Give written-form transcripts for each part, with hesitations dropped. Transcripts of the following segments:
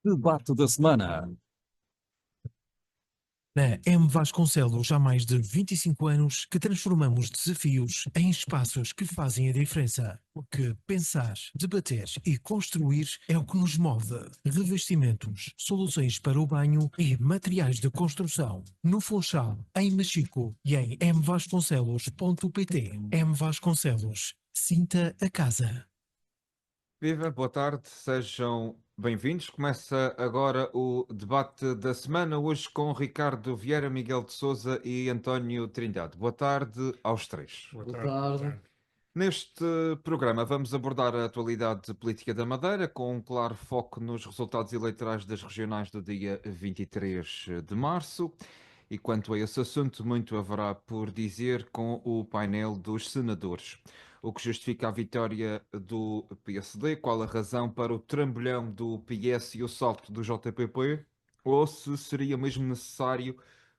Debate da semana. Na M. Vasconcelos, há mais de 25 anos que transformamos desafios em espaços que fazem a diferença. Porque pensar, debater e construir é o que nos move. Revestimentos, soluções para o banho e materiais de construção. No Funchal, em Machico e em mvasconcelos.pt. M. Vasconcelos. Sinta a casa. Viva, boa tarde, sejam bem-vindos. Começa agora o debate da semana, hoje com Ricardo Vieira, Miguel de Sousa e António Trindade. Boa tarde aos três. Boa Boa tarde. tarde. Neste programa vamos abordar a atualidade política da Madeira, com um claro foco nos resultados eleitorais das regionais do dia 23 de março. E quanto a esse assunto, muito haverá por dizer com o painel dos senadores. O que justifica a vitória do PSD? Qual a razão para o trambolhão do PS e o salto do JPP? Ou se seria mesmo necessário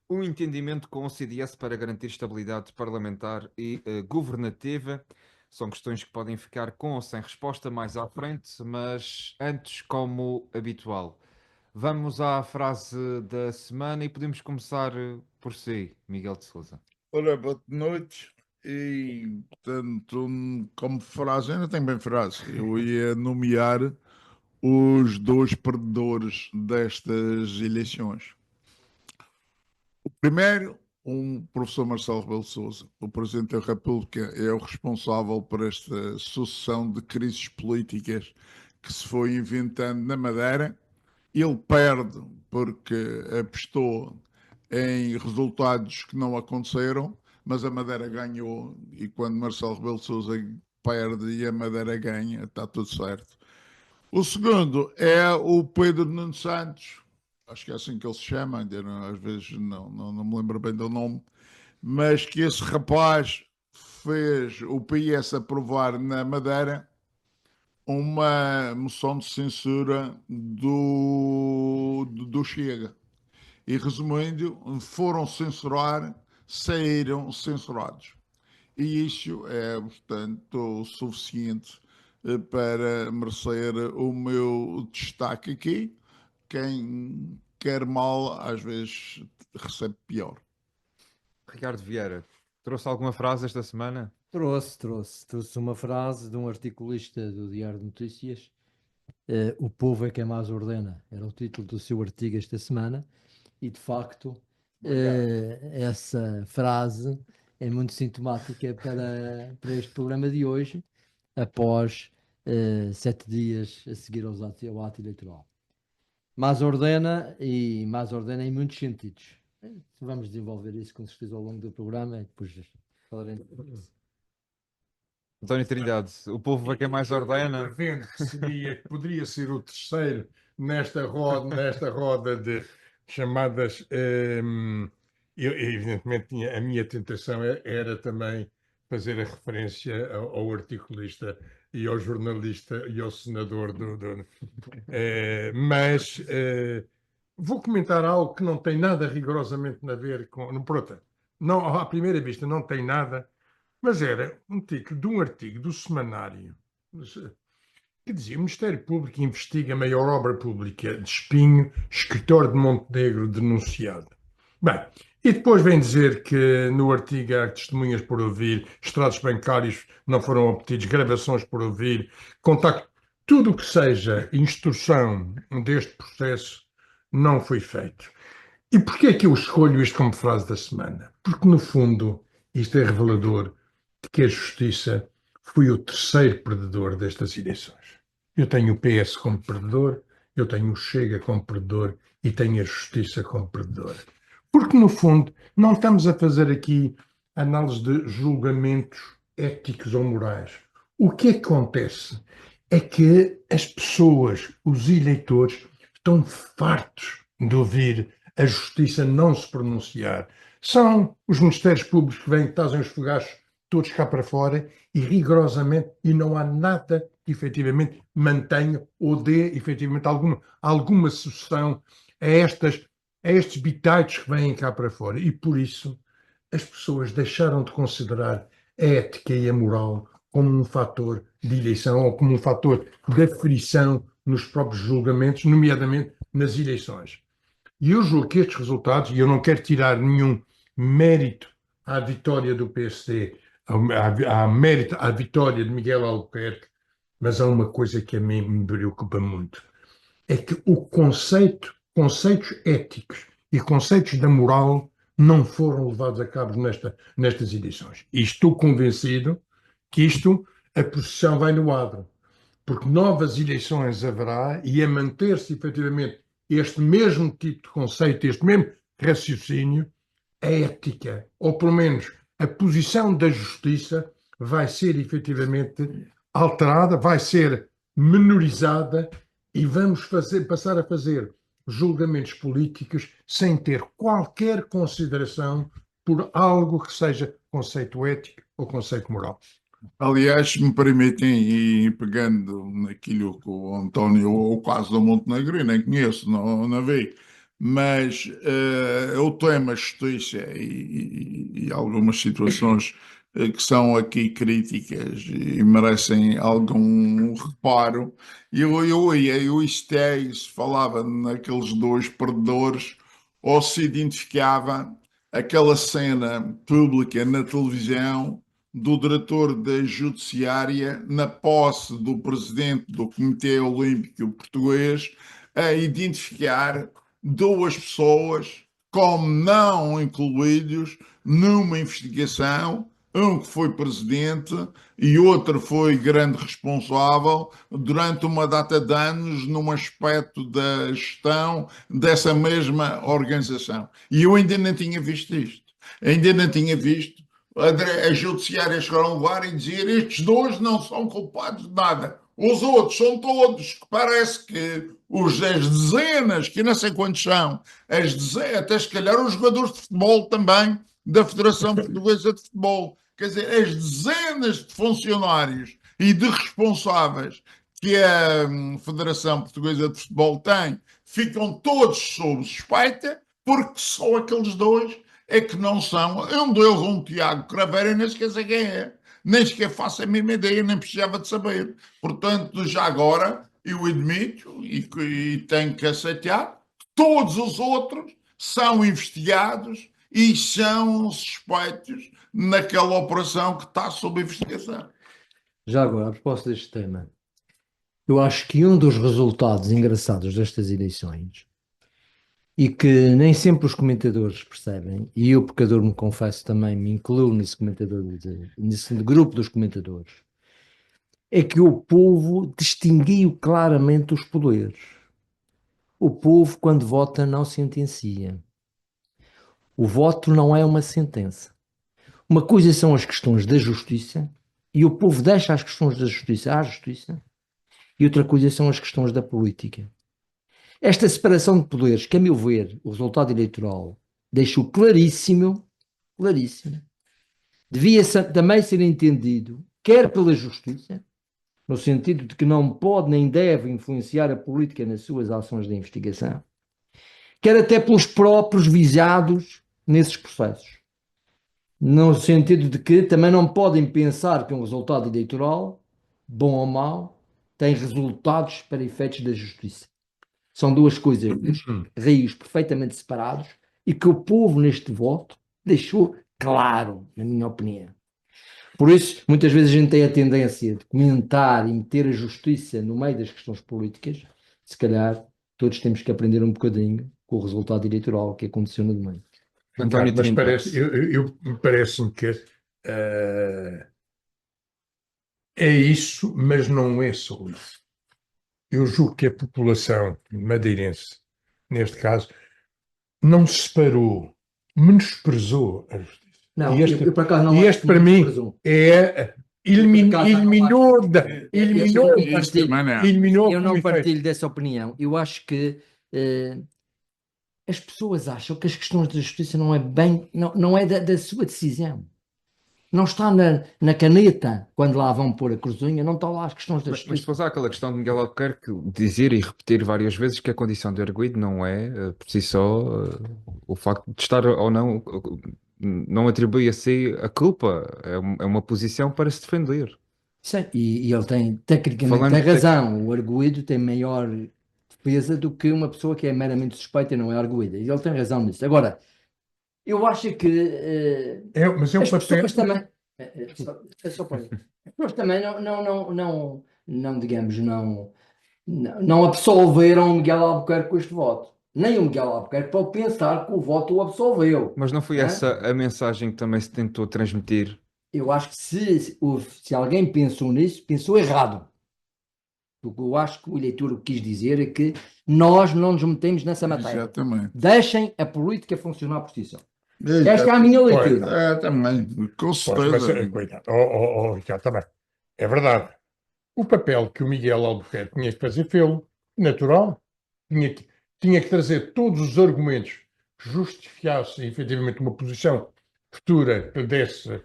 um entendimento com o CDS para garantir estabilidade parlamentar e governativa? São questões que podem ficar com ou sem resposta mais à frente, mas antes, como habitual, vamos à frase da semana e podemos começar por si, Miguel de Sousa. Ora, boa noite. E, portanto, como frase, ainda tenho bem frase. Eu ia nomear os dois perdedores destas eleições. O primeiro, um professor Marcelo Rebelo de Sousa. O Presidente da República é o responsável por esta sucessão de crises políticas que se foi inventando na Madeira. Ele perde porque apostou em resultados que não aconteceram, mas a Madeira ganhou, e quando Marcelo Rebelo de Sousa perde e a Madeira ganha, está tudo certo. O segundo é o Pedro Nuno Santos, acho que é assim que ele se chama, ainda não, às vezes não me lembro bem do nome, mas que esse rapaz fez o PS aprovar na Madeira uma moção de censura do Chega. E resumindo, foram censurar, saíram censurados. E isso é, portanto, suficiente para merecer o meu destaque aqui. Quem quer mal, às vezes, recebe pior. Ricardo Vieira, trouxe alguma frase esta semana? Trouxe uma frase de um articulista do Diário de Notícias. O povo é quem mais ordena. Era o título do seu artigo esta semana. E, de facto, essa frase é muito sintomática para este programa de hoje, após 7 dias a seguir ao ato eleitoral. Mais ordena em muitos sentidos. Vamos desenvolver isso com certeza ao longo do programa e depois falaremos sobre isso. António Trindade, o povo é quem mais ordena. Que poderia ser o terceiro nesta roda de chamadas. Evidentemente, a minha tentação era também fazer a referência ao articulista e ao jornalista e ao senador mas vou comentar algo que não tem nada rigorosamente a ver com. Pronto, não, à primeira vista não tem nada, mas era um título de um artigo do semanário que dizia: o Ministério Público investiga a maior obra pública de Espinho, escritório de Montenegro denunciado. Bem, e depois vem dizer que no artigo há testemunhas por ouvir, extratos bancários não foram obtidos, gravações por ouvir, contacto, tudo o que seja instrução deste processo não foi feito. E porquê é que eu escolho isto como frase da semana? Porque, no fundo, isto é revelador de que a Justiça foi o terceiro perdedor destas eleições. Eu tenho o PS como perdedor, eu tenho o Chega como perdedor e tenho a Justiça como perdedora. Porque, no fundo, não estamos a fazer aqui análise de julgamentos éticos ou morais. O que acontece é que as pessoas, os eleitores, estão fartos de ouvir a Justiça não se pronunciar. São os Ministérios Públicos que vêm, que trazem os fogachos todos cá para fora e rigorosamente, e não há nada que efetivamente mantenha ou dê efetivamente alguma sucessão a estes bitaitos que vêm cá para fora. E por isso as pessoas deixaram de considerar a ética e a moral como um fator de eleição ou como um fator de aferição nos próprios julgamentos, nomeadamente nas eleições. E eu julgo que estes resultados, e eu não quero tirar nenhum mérito à vitória do PSD, há mérito à vitória de Miguel Albuquerque, mas há uma coisa que a mim me preocupa muito, é que conceitos éticos e conceitos da moral não foram levados a cabo nestas eleições. E estou convencido que a posição vai no adro, porque novas eleições haverá e a manter-se efetivamente este mesmo tipo de conceito, este mesmo raciocínio, a ética, ou pelo menos a posição da justiça, vai ser efetivamente alterada, vai ser menorizada e vamos passar a fazer julgamentos políticos sem ter qualquer consideração por algo que seja conceito ético ou conceito moral. Aliás, se me permitem, e pegando naquilo que o António, o caso do Montenegro, eu nem conheço, não vi, mas o tema justiça e algumas situações que são aqui críticas e merecem algum reparo. Eu se falava naqueles dois perdedores, ou se identificava aquela cena pública na televisão do diretor da Judiciária na posse do presidente do Comitê Olímpico Português a identificar duas pessoas como não incluídos numa investigação, um que foi presidente e outro foi grande responsável durante uma data de anos num aspecto da gestão dessa mesma organização. E eu ainda não tinha visto isto. Ainda não tinha visto a judiciária chegaram a levar e dizer estes dois não são culpados de nada. Os outros são todos, que parece que as dezenas, que não sei quantos são, as dezenas, até se calhar os jogadores de futebol também, da Federação Portuguesa de Futebol, quer dizer, as dezenas de funcionários e de responsáveis que a Federação Portuguesa de Futebol tem, ficam todos sob suspeita, porque só aqueles dois é que não são. Um deles, um Tiago Craveiro, nem sequer sei quem é. Nem sequer faço a mesma ideia, nem precisava de saber. Portanto, já agora, eu admito e tenho que aceitar, todos os outros são investigados e são suspeitos naquela operação que está sob investigação. Já agora, a propósito deste tema, eu acho que um dos resultados engraçados destas eleições e que nem sempre os comentadores percebem, e eu, pecador, me confesso, também me incluo nesse grupo dos comentadores, é que o povo distinguiu claramente os poderes. O povo, quando vota, não sentencia. O voto não é uma sentença. Uma coisa são as questões da justiça, e o povo deixa as questões da justiça à justiça, e outra coisa são as questões da política. Esta separação de poderes, que a meu ver, o resultado eleitoral deixou claríssimo, devia também ser entendido, quer pela justiça, no sentido de que não pode nem deve influenciar a política nas suas ações de investigação, quer até pelos próprios visados nesses processos. No sentido de que também não podem pensar que um resultado eleitoral, bom ou mau, tem resultados para efeitos da justiça. São duas coisas, rios perfeitamente separados, e que o povo neste voto deixou claro, na minha opinião. Por isso, muitas vezes a gente tem a tendência de comentar e meter a justiça no meio das questões políticas. Se calhar todos temos que aprender um bocadinho com o resultado eleitoral que aconteceu no domingo. António Mas Trinta. parece-me que é isso, mas não é só isso. Eu julgo que a população madeirense, neste caso, não se separou, menosprezou a justiça. Não, E este, eu por acaso não e acho este que para mim menosprezou. eliminou Eu não como efeito. partilho dessa opinião. Eu acho que as pessoas acham que as questões da justiça não é bem, não é da sua decisão. Não está na caneta, quando lá vão pôr a cruzinha, não estão lá as questões da Mas justiça. depois há aquela questão de Miguel Albuquerque dizer e repetir várias vezes que a condição de arguido não é, por si só, o facto de estar ou não atribui a si a culpa, é uma posição para se defender. Sim, e ele tem, tecnicamente, Falando tem de- razão. O arguido tem maior defesa do que uma pessoa que é meramente suspeita e não é arguída. E ele tem razão nisso. Agora, eu acho que Mas é o as papel. pessoas também. É só para as pessoas também não, digamos, não absolveram o Miguel Albuquerque com este voto. Nem o Miguel Albuquerque pode pensar que o voto o absolveu. Mas não foi Hã? essa a mensagem que também se tentou transmitir? Eu acho que se alguém pensou nisso, pensou errado. O que eu acho que o eleitor quis dizer é que nós não nos metemos nessa matéria. Exatamente. Deixem a política funcionar por si só. Esta é a minha leitura. É, também, com Pois, mas, certeza. cuidado. Ricardo, também. É verdade. O papel que o Miguel Albuquerque tinha que fazer fê-lo, natural, tinha que, tinha que trazer todos os argumentos que justificassem efetivamente uma posição futura que lhe desse,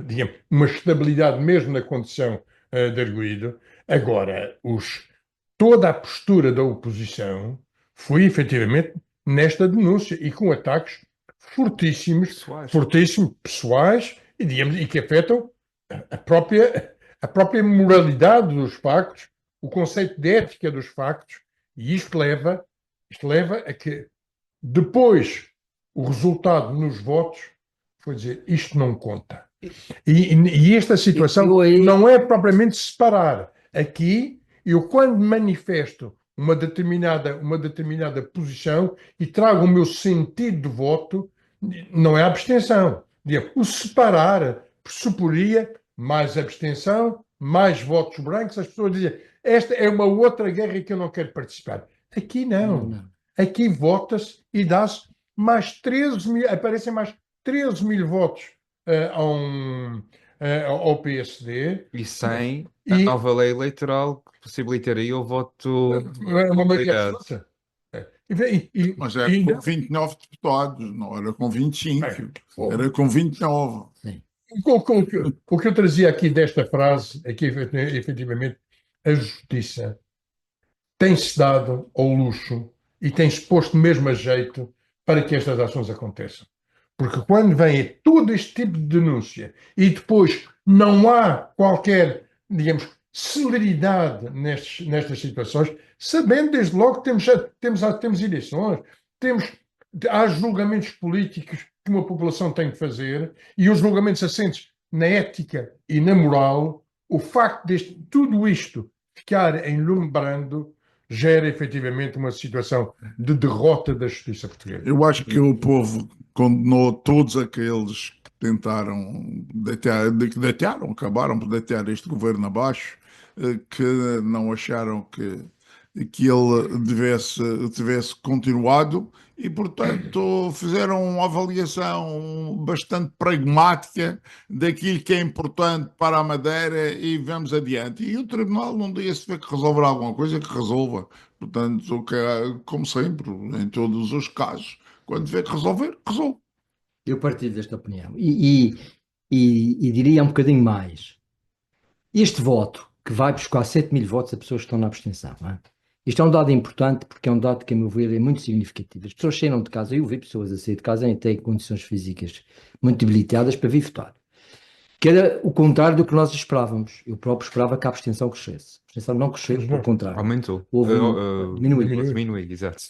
digamos, uma estabilidade mesmo na condição de arguido. Agora, toda a postura da oposição foi efetivamente nesta denúncia e com ataques fortíssimos, Pessoais. fortíssimos, pessoais e, digamos, e que afetam a própria moralidade dos factos, o conceito de ética dos factos, e isto leva a que depois o resultado nos votos foi dizer isto não conta. E esta situação Eu aí- não é propriamente separar. Aqui, eu quando manifesto uma determinada posição e trago o meu sentido de voto, não é abstenção. O separar pressuporia mais abstenção, mais votos brancos. As pessoas dizem, esta é uma outra guerra que eu não quero participar. Aqui não. Não. Aqui vota-se e dá-se mais 13 mil, aparecem mais 13 mil votos ao PSD. E sem E- a nova lei eleitoral que possibilitaria o voto É uma maioria obligado. absoluta. E Mas era ainda- com 29 deputados, não era com 25. É. Era com 29. O que eu trazia aqui desta frase é que, efetivamente, a justiça tem-se dado ao luxo e tem-se posto mesmo a jeito para que estas ações aconteçam. Porque quando vem todo este tipo de denúncia e depois não há qualquer, digamos, celeridade nestas situações, sabendo desde logo que temos eleições, há julgamentos políticos que uma população tem que fazer e os julgamentos assentes na ética e na moral, o facto de tudo isto ficar em lume brando gera efetivamente uma situação de derrota da justiça portuguesa. Eu acho que o povo condenou todos aqueles que tentaram acabaram por deitar este governo abaixo, que não acharam que ele tivesse continuado e, portanto, fizeram uma avaliação bastante pragmática daquilo que é importante para a Madeira e vamos adiante. E o Tribunal, num dia, se tiver que resolver alguma coisa, que resolva. Portanto, como sempre, em todos os casos, quando tiver que resolver, resolve. Eu partilho desta opinião. E diria um bocadinho mais. Este voto, que vai buscar 7 mil votos a pessoas que estão na abstenção, não é? Isto é um dado importante porque é um dado que, a meu ver, é muito significativo. As pessoas saíram de casa, eu vi pessoas a sair de casa em até condições físicas muito debilitadas para vir votar. Que era o contrário do que nós esperávamos. Eu próprio esperava que a abstenção crescesse. A abstenção não cresceu, pelo contrário. Aumentou. Houve diminuiu. Diminuiu, exato.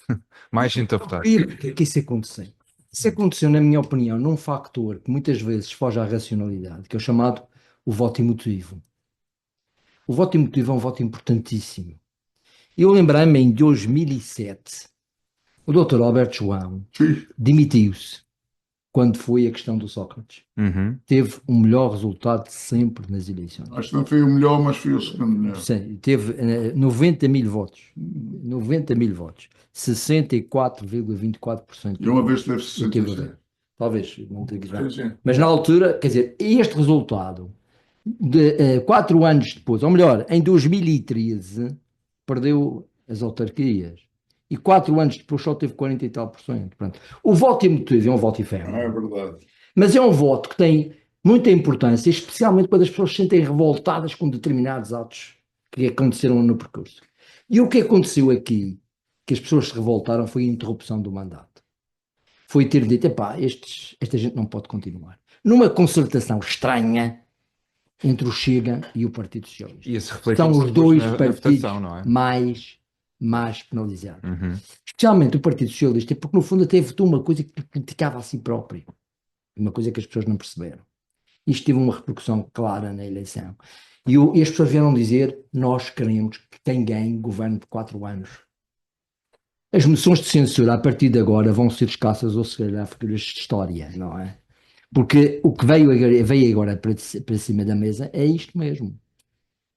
Mais gente a votar. E o que é que isso aconteceu? Isso aconteceu, na minha opinião, num factor que muitas vezes foge à racionalidade, que é o chamado o voto emotivo. O voto emotivo é um voto importantíssimo. Eu lembrei-me em 2007, o Dr. Alberto João demitiu-se quando foi a questão do Sócrates. Uhum. Teve o melhor resultado de sempre nas eleições. Acho que não foi o melhor, mas foi o segundo melhor. Sim, teve 90 mil votos. 90 mil votos. 64,24%. E uma vez teve Eu tive a 66. ver. Talvez, não tenho que dizer. Sim. Mas na altura, quer dizer, este resultado, de 4 anos depois, ou melhor, em 2013, perdeu as autarquias. E 4 anos depois só teve 40 e tal por cento. Pronto. O voto emotivo é um voto efêmero. É verdade. Mas é um voto que tem muita importância, especialmente quando as pessoas se sentem revoltadas com determinados atos que aconteceram no percurso. E o que aconteceu aqui, que as pessoas se revoltaram, foi a interrupção do mandato. Foi ter dito, epá, esta gente não pode continuar. Numa concertação estranha, entre o Chega e o Partido Socialista. E isso reflete São os depois dois na partidos votação, não é? mais penalizados. Uhum. Especialmente o Partido Socialista, porque no fundo até votou uma coisa que criticava a si próprio. Uma coisa que as pessoas não perceberam. Isto teve uma repercussão clara na eleição. E as pessoas vieram dizer: nós queremos que quem ganhe governe por 4 anos. As moções de censura a partir de agora vão ser escassas ou se calhar figuras de história, não é? Porque o que veio agora para cima da mesa é isto mesmo.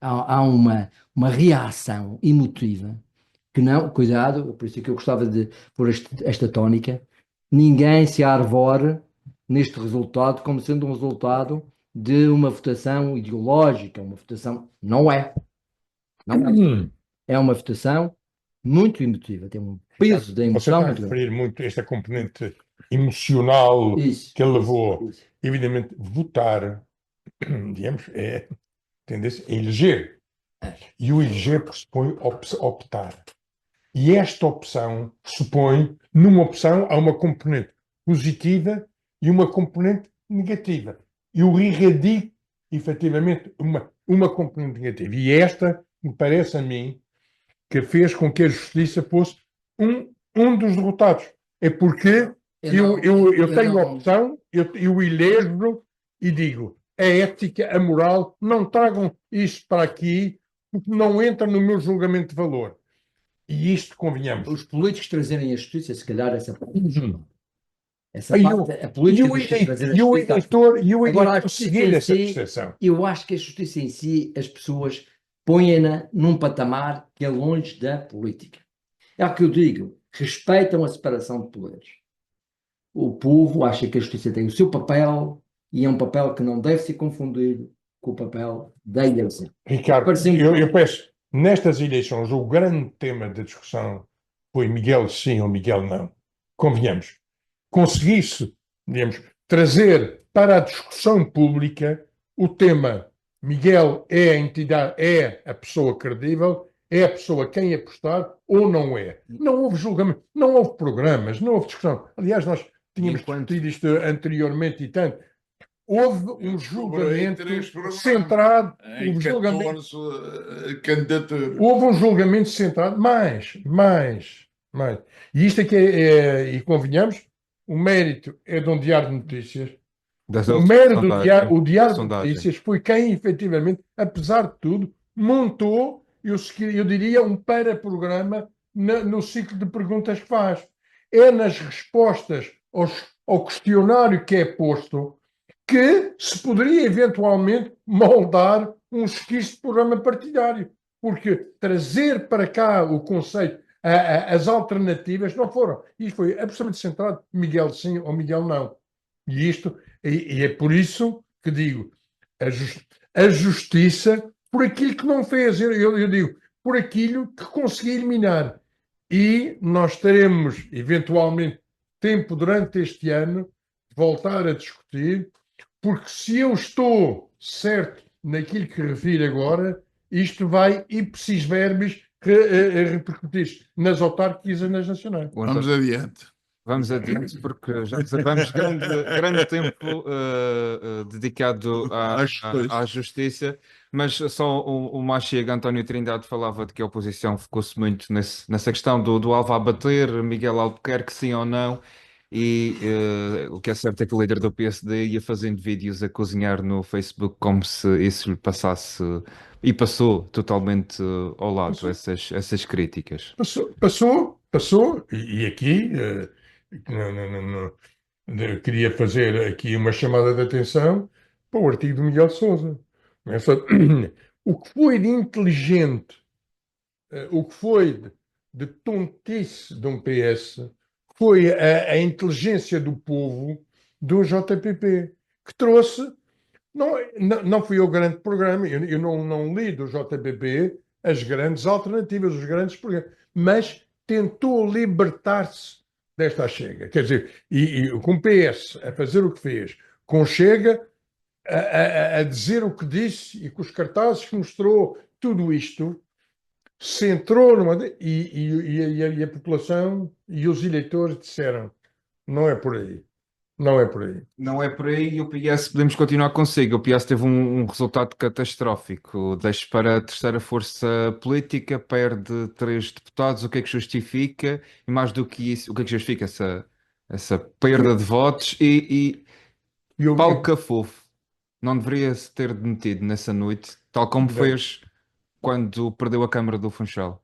Há uma reação emotiva que não, cuidado, por isso é que eu gostava de pôr esta tónica, ninguém se arvore neste resultado como sendo um resultado de uma votação ideológica, uma votação, não é. Não é. É uma votação muito emotiva, tem um peso da Você emoção está a muito grande. referir muito esta componente emocional Isso, que ele levou. isso. Evidentemente, votar, digamos, é tendência a eleger. E o eleger pressupõe optar. E esta opção pressupõe, numa opção, há uma componente positiva e uma componente negativa. Eu irradico, efetivamente, uma componente negativa. E esta, me parece a mim, que fez com que a justiça fosse um dos derrotados. É porque eu tenho a opção, eu elejo e digo: a ética, a moral, não tragam isto para aqui, porque não entra no meu julgamento de valor. E isto, convenhamos. Os políticos trazerem a justiça, se calhar, essa parte. Essa E parte, a política da justiça trazer a justiça. o Agora, a eleitor justiça seguir em essa si, percepção. eu acho que a justiça em si, as pessoas põem-na num patamar que é longe da política. É o que eu digo, respeitam a separação de poderes. O povo acha que a justiça tem o seu papel e é um papel que não deve ser confundido com o papel da eleição. Ricardo, Parece-me eu penso, nestas eleições, o grande tema da discussão foi Miguel sim ou Miguel não. Convenhamos. Conseguisse, digamos, trazer para a discussão pública o tema Miguel é a entidade, é a pessoa credível, é a pessoa a quem apostar ou não é. Não houve julgamento, não houve programas, não houve discussão. Aliás, nós tínhamos discutido isto anteriormente e tanto. Houve um julgamento centrado. Em 14 candidaturas. Houve um julgamento centrado, mais. E isto aqui e convenhamos, o mérito é de um diário de notícias. O mérito do diário de notícias foi quem, efetivamente, apesar de tudo, montou, eu diria, um paraprograma no ciclo de perguntas que faz. É nas respostas ao questionário que é posto que se poderia eventualmente moldar um esquizo de programa partidário. Porque trazer para cá o conceito, as alternativas não foram. Isto foi absolutamente centrado, Miguel sim ou Miguel não. E isto, e é por isso que digo, a justiça, por aquilo que não fez, eu digo, por aquilo que conseguiu eliminar. E nós teremos, eventualmente, tempo durante este ano de voltar a discutir, porque se eu estou certo naquilo que refiro agora, isto vai ipsis verbis repercutir nas autárquicas e nas nacionais. Vamos adiante. Vamos adiante, porque já reservamos grande tempo dedicado à justiça, mas só o Machega António Trindade falava de que a oposição focou-se muito nessa questão do alvo a bater, Miguel Albuquerque, sim ou não, e o que é certo é que o líder do PSD ia fazendo vídeos a cozinhar no Facebook como se isso lhe passasse, e passou totalmente ao lado essas críticas. Passou, e aqui eu queria fazer aqui uma chamada de atenção para o artigo do Miguel Sousa. O que foi de inteligente, o que foi de tontice de um PS, foi a inteligência do povo do JPP, que trouxe, não foi o grande programa, eu não li do JPP as grandes alternativas, os grandes programas, mas tentou libertar-se desta Chega. Quer dizer, e com o PS a fazer o que fez, com Chega a dizer o que disse e com os cartazes que mostrou, tudo isto centrou e a população e os eleitores disseram: não é por aí. Não é por aí. Não é por aí, e o PS, podemos continuar consigo. O PS teve um resultado catastrófico. Deixa para a terceira força política, perde 3 deputados. O que é que justifica? E mais do que isso, o que é que justifica essa perda de votos? E eu, Paulo Cafofo não deveria se ter demitido nessa noite, tal como Não. fez quando perdeu a Câmara do Funchal.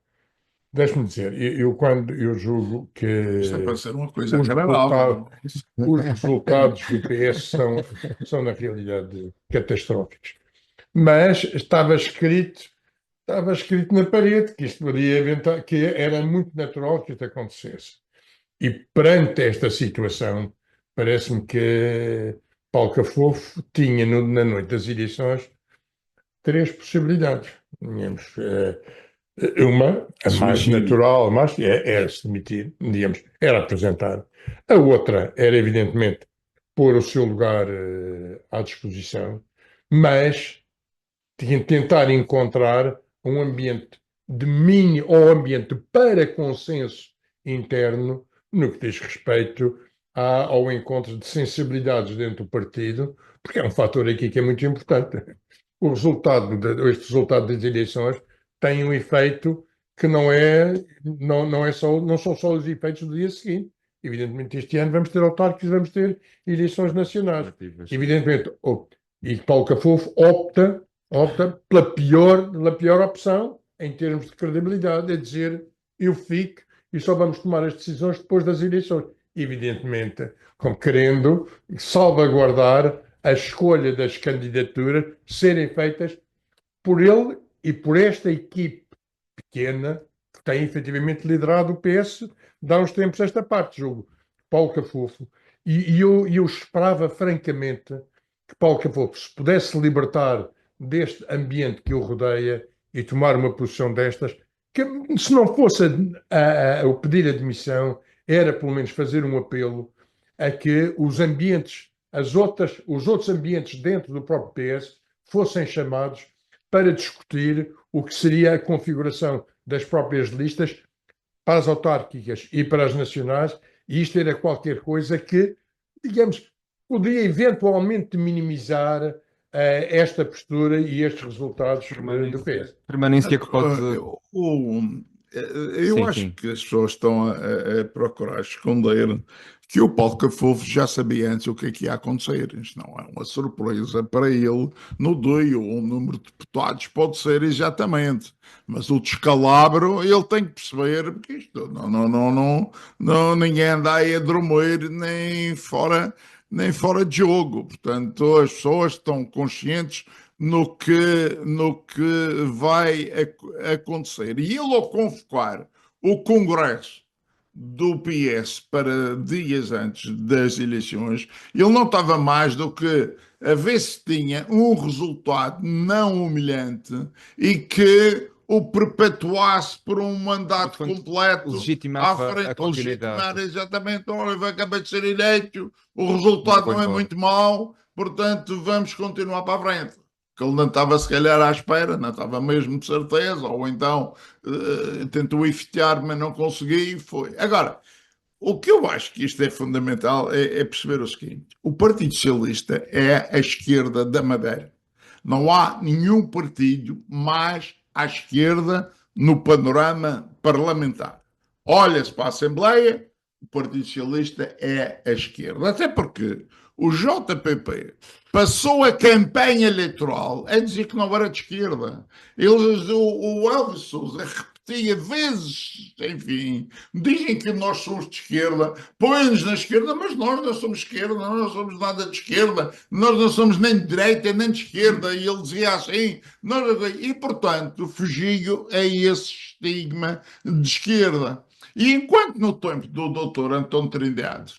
deixe-me dizer, quando eu julgo que Isto é para ser uma coisa os agradável. os resultados do PS são na realidade catastróficos. Mas estava escrito na parede que isto podia eventuar, que era muito natural que isto acontecesse. E perante esta situação, parece-me que Paulo Cafofo tinha na noite das eleições 3 possibilidades. Tínhamos uma, a mais Suicídio. natural, era se demitir, digamos, era apresentar. A outra era, evidentemente, pôr o seu lugar à disposição, mas tinha de tentar encontrar um ambiente de mini ou ambiente para consenso interno no que diz respeito ao encontro de sensibilidades dentro do partido, porque é um fator aqui que é muito importante. Este resultado das eleições tem um efeito que não são só os efeitos do dia seguinte. Evidentemente, este ano vamos ter autárquicos, vamos ter eleições nacionais. Evidentemente, e Paulo Cafofo opta pela pior opção em termos de credibilidade, é dizer, eu fico e só vamos tomar as decisões depois das eleições. Evidentemente, como querendo salvaguardar a escolha das candidaturas serem feitas por ele e por esta equipe pequena que tem efetivamente liderado o PS de há uns tempos esta parte, julgo, Paulo Cafofo. E eu esperava, francamente, que Paulo Cafofo se pudesse libertar deste ambiente que o rodeia e tomar uma posição destas, que se não fosse o pedir admissão, era pelo menos fazer um apelo a que os ambientes, os outros ambientes dentro do próprio PS fossem chamados para discutir o que seria a configuração das próprias listas para as autárquicas e para as nacionais, e isto era qualquer coisa que, digamos, poderia eventualmente minimizar esta postura e estes resultados do PS. Permanência que pode. Eu Sim, acho sim. que as pessoas estão a procurar esconder que o Paulo Cafofo já sabia antes o que é que ia acontecer. Isto não é uma surpresa para ele. No dia, o número de deputados pode ser exatamente, mas o descalabro ele tem que perceber, porque isto não ninguém anda aí a dormir nem fora de jogo. Portanto, as pessoas estão conscientes no que vai acontecer. E ele, ao convocar o Congresso do PS para dias antes das eleições, ele não estava mais do que a ver se tinha um resultado não humilhante e que o perpetuasse por um mandato completo Legitimava à a frente, continuidade. legitimar exatamente, olha, acabei de ser eleito, o resultado Vou não é embora. muito mau, portanto vamos continuar para a frente. Que ele não estava se calhar à espera, não estava mesmo de certeza, ou então tentou efetuar, mas não conseguiu e foi. Agora, o que eu acho que isto é fundamental é perceber o seguinte: o Partido Socialista é a esquerda da Madeira. Não há nenhum partido mais à esquerda no panorama parlamentar. Olha-se para a Assembleia, o Partido Socialista é a esquerda. Até porque o JPP passou a campanha eleitoral a dizer que não era de esquerda. O Elvis Sousa repetia vezes, enfim, dizem que nós somos de esquerda, põem-nos na esquerda, mas nós não somos esquerda, nós não somos nada de esquerda, nós não somos nem de direita nem de esquerda, e ele dizia assim, e portanto fugiu a esse estigma de esquerda. E enquanto no tempo do Dr. António Trindade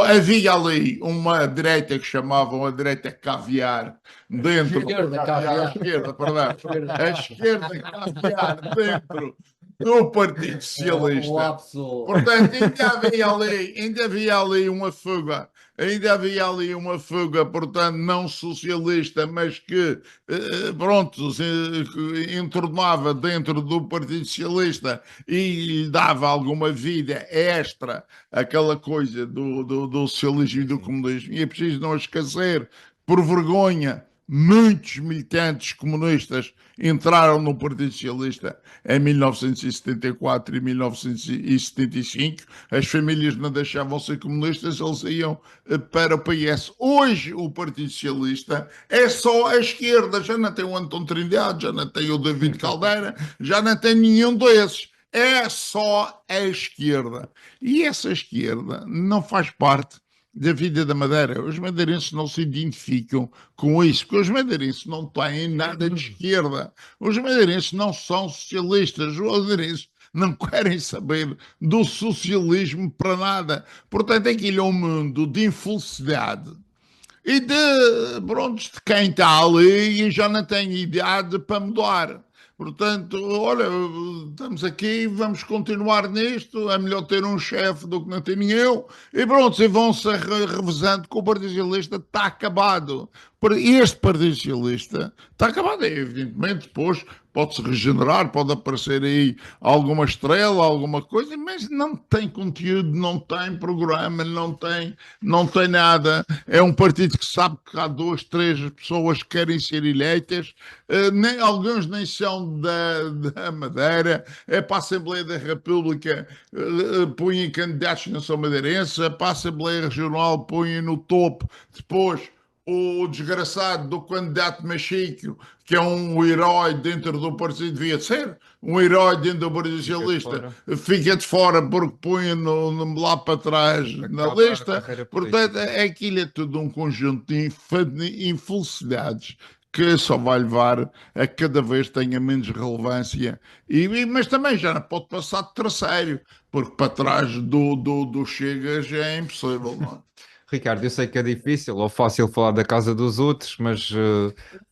havia ali uma direita que chamavam a direita caviar dentro Esquerda a caviar. esquerda, perdão, a esquerda caviar dentro do Partido É um Socialista. lapso. Portanto, ainda havia ali uma fuga. Ainda havia ali uma fuga, portanto, não socialista, mas que, pronto, que entornava dentro do Partido Socialista e dava alguma vida extra àquela coisa do socialismo e do comunismo. E é preciso não esquecer, por vergonha, muitos militantes comunistas entraram no Partido Socialista em 1974 e 1975. As famílias não deixavam ser comunistas, eles iam para o PS. Hoje o Partido Socialista é só a esquerda, já não tem o António Trindade, já não tem o David Caldeira, já não tem nenhum desses. É só a esquerda. E essa esquerda não faz parte da vida da Madeira. Os madeirenses não se identificam com isso, porque os madeirenses não têm nada de esquerda. Os madeirenses não são socialistas. Os madeirenses não querem saber do socialismo para nada. Portanto, aquilo é um mundo de infelicidade e pronto, de quem está ali e já não tem idade para mudar. Portanto, olha, estamos aqui, vamos continuar nisto, é melhor ter um chefe do que não ter nenhum, e pronto, e vão-se revezando que o Partido Socialista está acabado. Este Partido Socialista está acabado, evidentemente, depois pode-se regenerar, pode aparecer aí alguma estrela, alguma coisa, mas não tem conteúdo, não tem programa, não tem nada. É um partido que sabe que há 2, 3 pessoas que querem ser eleitas, alguns nem são da Madeira, é para a Assembleia da República, põem candidatos que não são madeirenses, é para a Assembleia Regional, põem no topo, depois o desgraçado do candidato Machico, que é um herói dentro do partido, devia ser um herói dentro do Partido Socialista, fica de fora porque põe lá para trás na lista. Portanto, aquilo é tudo um conjunto de infelicidades que só vai levar a cada vez tenha menos relevância, mas também já não pode passar de terceiro, porque para trás do Chega já é impossível, não é? Ricardo, eu sei que é difícil ou fácil falar da casa dos outros, mas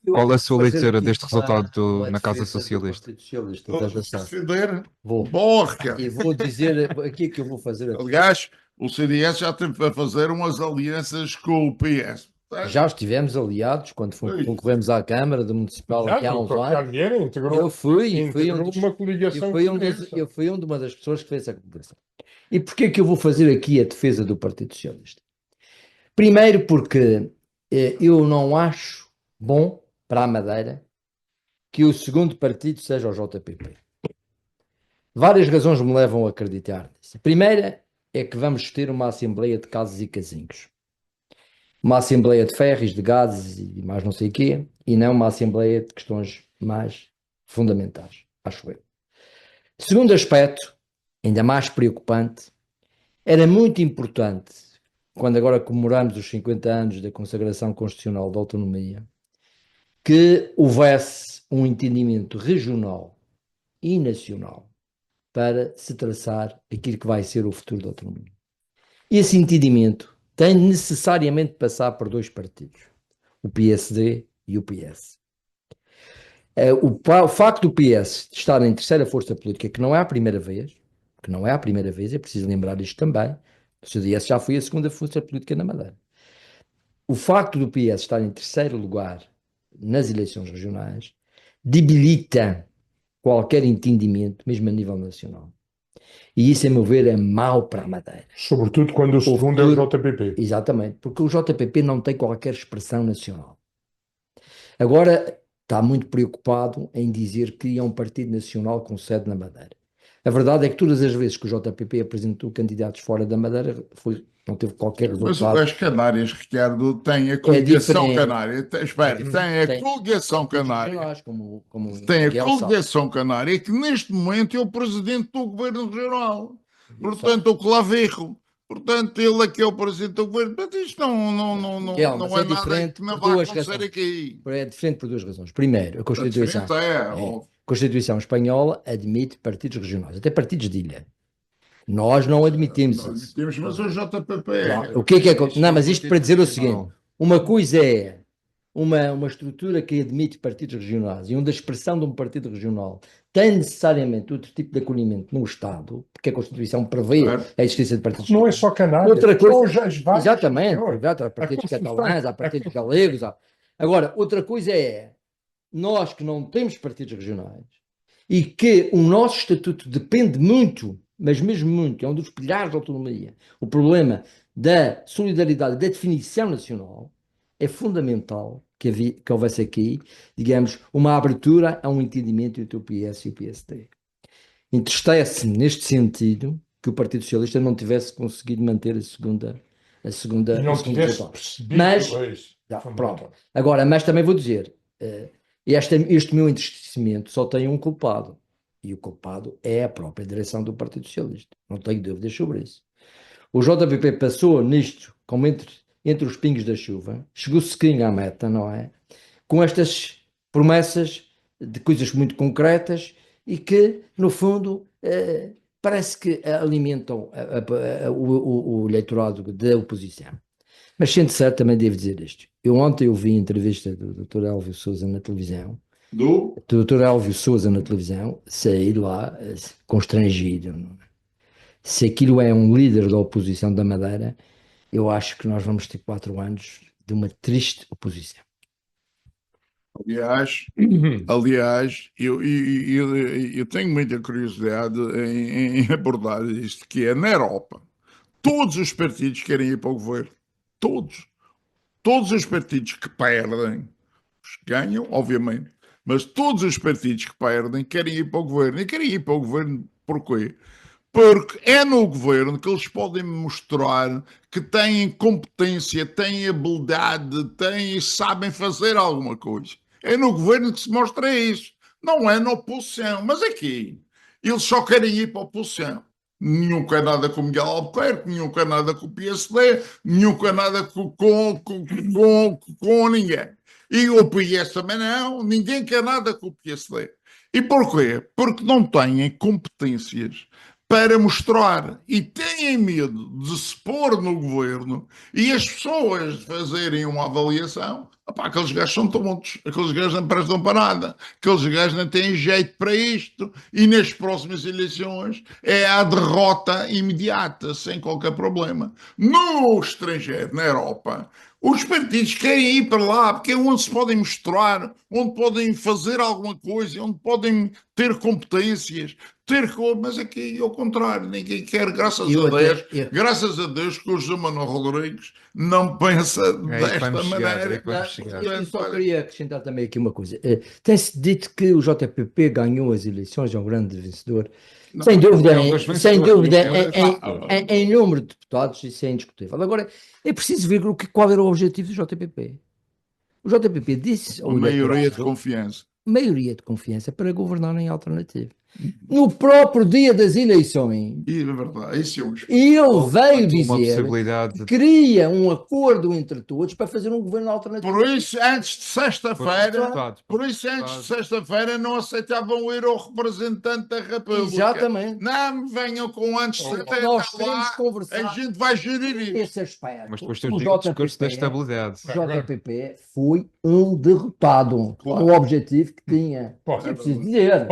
qual é a sua leitura deste resultado na Casa Socialista? Defender? Vou. Porca! E vou dizer aqui que eu vou fazer aqui. Aliás, o CDS já teve para fazer umas alianças com o PS. Já estivemos aliados quando concorremos à Câmara do Municipal aqui há uns o anos. Vieira integrou, Eu fui uma coligação eu fui uma das pessoas que fez essa coligação. E porquê que eu vou fazer aqui a defesa do Partido Socialista? Primeiro porque eu não acho bom para a Madeira que o segundo partido seja o JPP. Várias razões me levam a acreditar nisso. A primeira é que vamos ter uma Assembleia de Casos e Casinhos. Uma Assembleia de Ferros, de Gases e mais não sei o quê, e não uma Assembleia de questões mais fundamentais, acho eu. Segundo aspecto, ainda mais preocupante, era muito importante, quando agora comemoramos os 50 anos da consagração constitucional da autonomia, que houvesse um entendimento regional e nacional para se traçar aquilo que vai ser o futuro da autonomia. Esse entendimento tem necessariamente de passar por 2 partidos, o PSD e o PS. O facto do PS estar em terceira força política, que não é a primeira vez, é preciso lembrar isto também, o CDS já foi a segunda força política na Madeira. O facto do PS estar em terceiro lugar nas eleições regionais debilita qualquer entendimento, mesmo a nível nacional. E isso, a meu ver, é mau para a Madeira. Sobretudo quando o segundo é o JPP. Exatamente, porque o JPP não tem qualquer expressão nacional. Agora está muito preocupado em dizer que é um partido nacional com sede na Madeira. A verdade é que todas as vezes que o JPP apresentou candidatos fora da Madeira, não teve qualquer resultado. Mas as Canárias, Ricardo, têm a coligação canária. Tem a coligação canária. Tem a coligação canária, que neste momento é o presidente do governo regional. Portanto, o Claverro. Portanto, ele aqui é o presidente do governo. Portanto, isto não é nada diferente, que não vai acontecer aqui. É diferente por 2 razões. Primeiro, a Constituição. A Constituição espanhola admite partidos regionais, até partidos de ilha. Nós não admitimos isso. Mas o JPP... O que é... Não, mas isto para dizer o seguinte. Uma coisa é uma estrutura que admite partidos regionais e onde a expressão de um partido regional tem necessariamente outro tipo de acolhimento no Estado, porque a Constituição prevê Claro. a existência de partidos Não é regionais. só Canárias, Outra coisa- são as várias Exatamente, regiões. há partidos Constituição- catalães, há partidos galegos. Agora, outra coisa é, nós que não temos partidos regionais e que o nosso estatuto depende muito, mas mesmo muito, é um dos pilares da autonomia, o problema da solidariedade, da definição nacional, é fundamental que houvesse aqui, digamos, uma abertura a um entendimento entre o PS e o PSD. Entristece-me neste sentido que o Partido Socialista não tivesse conseguido manter a segunda E não o segundo tivesse voto. percebido Mas- isso. Já, Fundamental. pronto. Agora, mas também vou dizer, este meu entristecimento só tem um culpado, e o culpado é a própria direção do Partido Socialista. Não tenho dúvidas sobre isso. O JPP passou nisto, como entre os pingos da chuva, chegou sequinho à meta, não é? Com estas promessas de coisas muito concretas e que, no fundo, parece que alimentam o eleitorado da oposição. Mas sendo certo, também devo dizer isto. Ontem eu vi a entrevista do Dr. Elvio Sousa na televisão, sair lá constrangido. Não é? Se aquilo é um líder da oposição da Madeira, eu acho que nós vamos ter 4 anos de uma triste oposição. Aliás, eu tenho muita curiosidade em abordar isto, que é na Europa. Todos os partidos querem ir para o governo. Todos. Todos os partidos que perdem, os que ganham, obviamente, mas todos os partidos que perdem querem ir para o governo. E querem ir para o governo porquê? Porque é no governo que eles podem mostrar que têm competência, têm habilidade, sabem fazer alguma coisa. É no governo que se mostra isso. Não é na oposição. Mas aqui, eles só querem ir para a oposição. Nenhum quer nada com Miguel Albuquerque, nenhum quer nada com o PSD, nenhum quer nada com ninguém. E o PS também não, ninguém quer nada com o PSD. E porquê? Porque não têm competências para mostrar e têm medo de se pôr no governo e as pessoas fazerem uma avaliação. Opá, aqueles gajos são tontos, aqueles gajos não prestam para nada, aqueles gajos não têm jeito para isto e nas próximas eleições é a derrota imediata, sem qualquer problema. No estrangeiro, na Europa, os partidos querem ir para lá porque é onde se podem mostrar, onde podem fazer alguma coisa, onde podem ter competências, mas aqui ao contrário, ninguém quer, graças a Deus que o José Manuel Rodrigues não pensa desta maneira. Eu só queria acrescentar também aqui uma coisa. Tem-se dito que o JPP ganhou as eleições, é um grande vencedor. Não, Sem dúvida, é um dos vencedores, em número de deputados, isso é indiscutível. Agora, é preciso ver qual era o objetivo do JPP. O JPP disse ao A maioria de eleitorado, confiança. maioria de confiança para governar em alternativa. No próprio dia das eleições, E é verdade, isso é um ele veio Uma dizer possibilidade que queria um acordo entre todos para fazer um governo alternativo. Por isso, antes de sexta-feira, Deputado. não aceitavam ir ao representante da República. Exatamente. Não me venham com antes de setembro. Nós temos Lá, conversar a gente vai gerir isso. esse aspecto. Mas depois tem O o discurso da estabilidade. JPP foi um derrotado Claro. com o objetivo que tinha. Posso- É preciso dizer.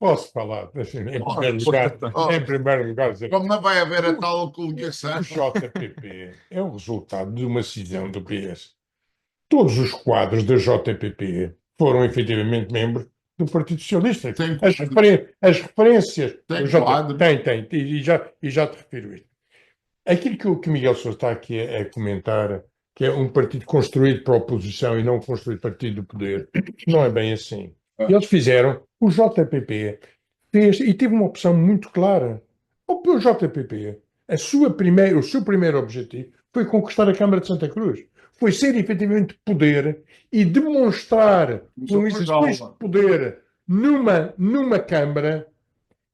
Posso falar? Deixa-me, em primeiro lugar, dizer Como não vai haver a tal coligação? o JPP é o resultado de uma cisão do PS. Todos os quadros da JPP foram efetivamente membros do Partido Socialista. Tem As referências Tem do JPP quadros. tem, e já te refiro isto. Aquilo que o Miguel Sousa está aqui a comentar, que é um partido construído para a oposição e não construído partido do poder, não é bem assim. Eles fizeram, o JPP fez, e teve uma opção muito clara. O JPP, o seu primeiro objetivo foi conquistar a Câmara de Santa Cruz. Foi ser efetivamente poder e demonstrar um exercício de poder numa Câmara,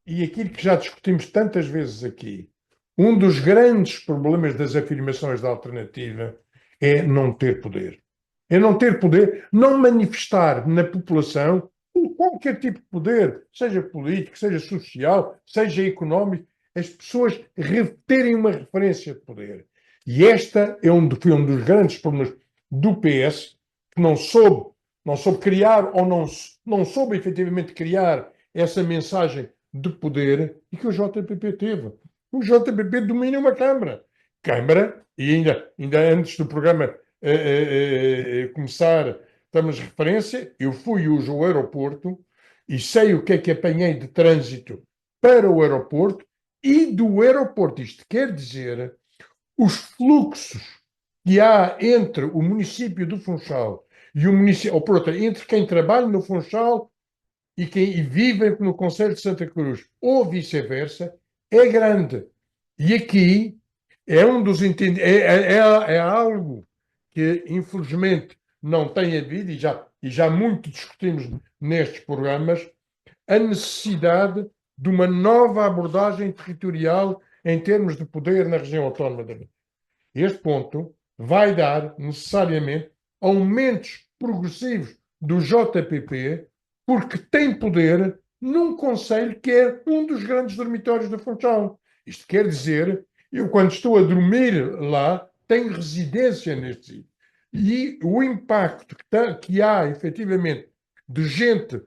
e aquilo que já discutimos tantas vezes aqui, um dos grandes problemas das afirmações da alternativa é não ter poder. É não ter poder, não manifestar na população qualquer tipo de poder, seja político, seja social, seja económico, as pessoas terem uma referência de poder. E esta foi um dos grandes problemas do PS, que não soube criar ou não soube efetivamente criar essa mensagem de poder e que o JPP teve. O JPP domina uma Câmara, e ainda antes do programa começar, estamos referência, eu fui hoje ao aeroporto e sei o que é que apanhei de trânsito para o aeroporto e do aeroporto. Isto quer dizer os fluxos que há entre o município do Funchal e o município, ou por outra, entre quem trabalha no Funchal e quem vive no Concelho de Santa Cruz, ou vice-versa, é grande. E aqui é um dos é algo que infelizmente não tem havido, e já muito discutimos nestes programas, a necessidade de uma nova abordagem territorial em termos de poder na região autónoma da Madeira. Este ponto vai dar necessariamente aumentos progressivos do JPP, porque tem poder num concelho que é um dos grandes dormitórios do Funchal. Isto quer dizer, eu quando estou a dormir lá, tenho residência neste sítio. E o impacto que há, efetivamente, de gente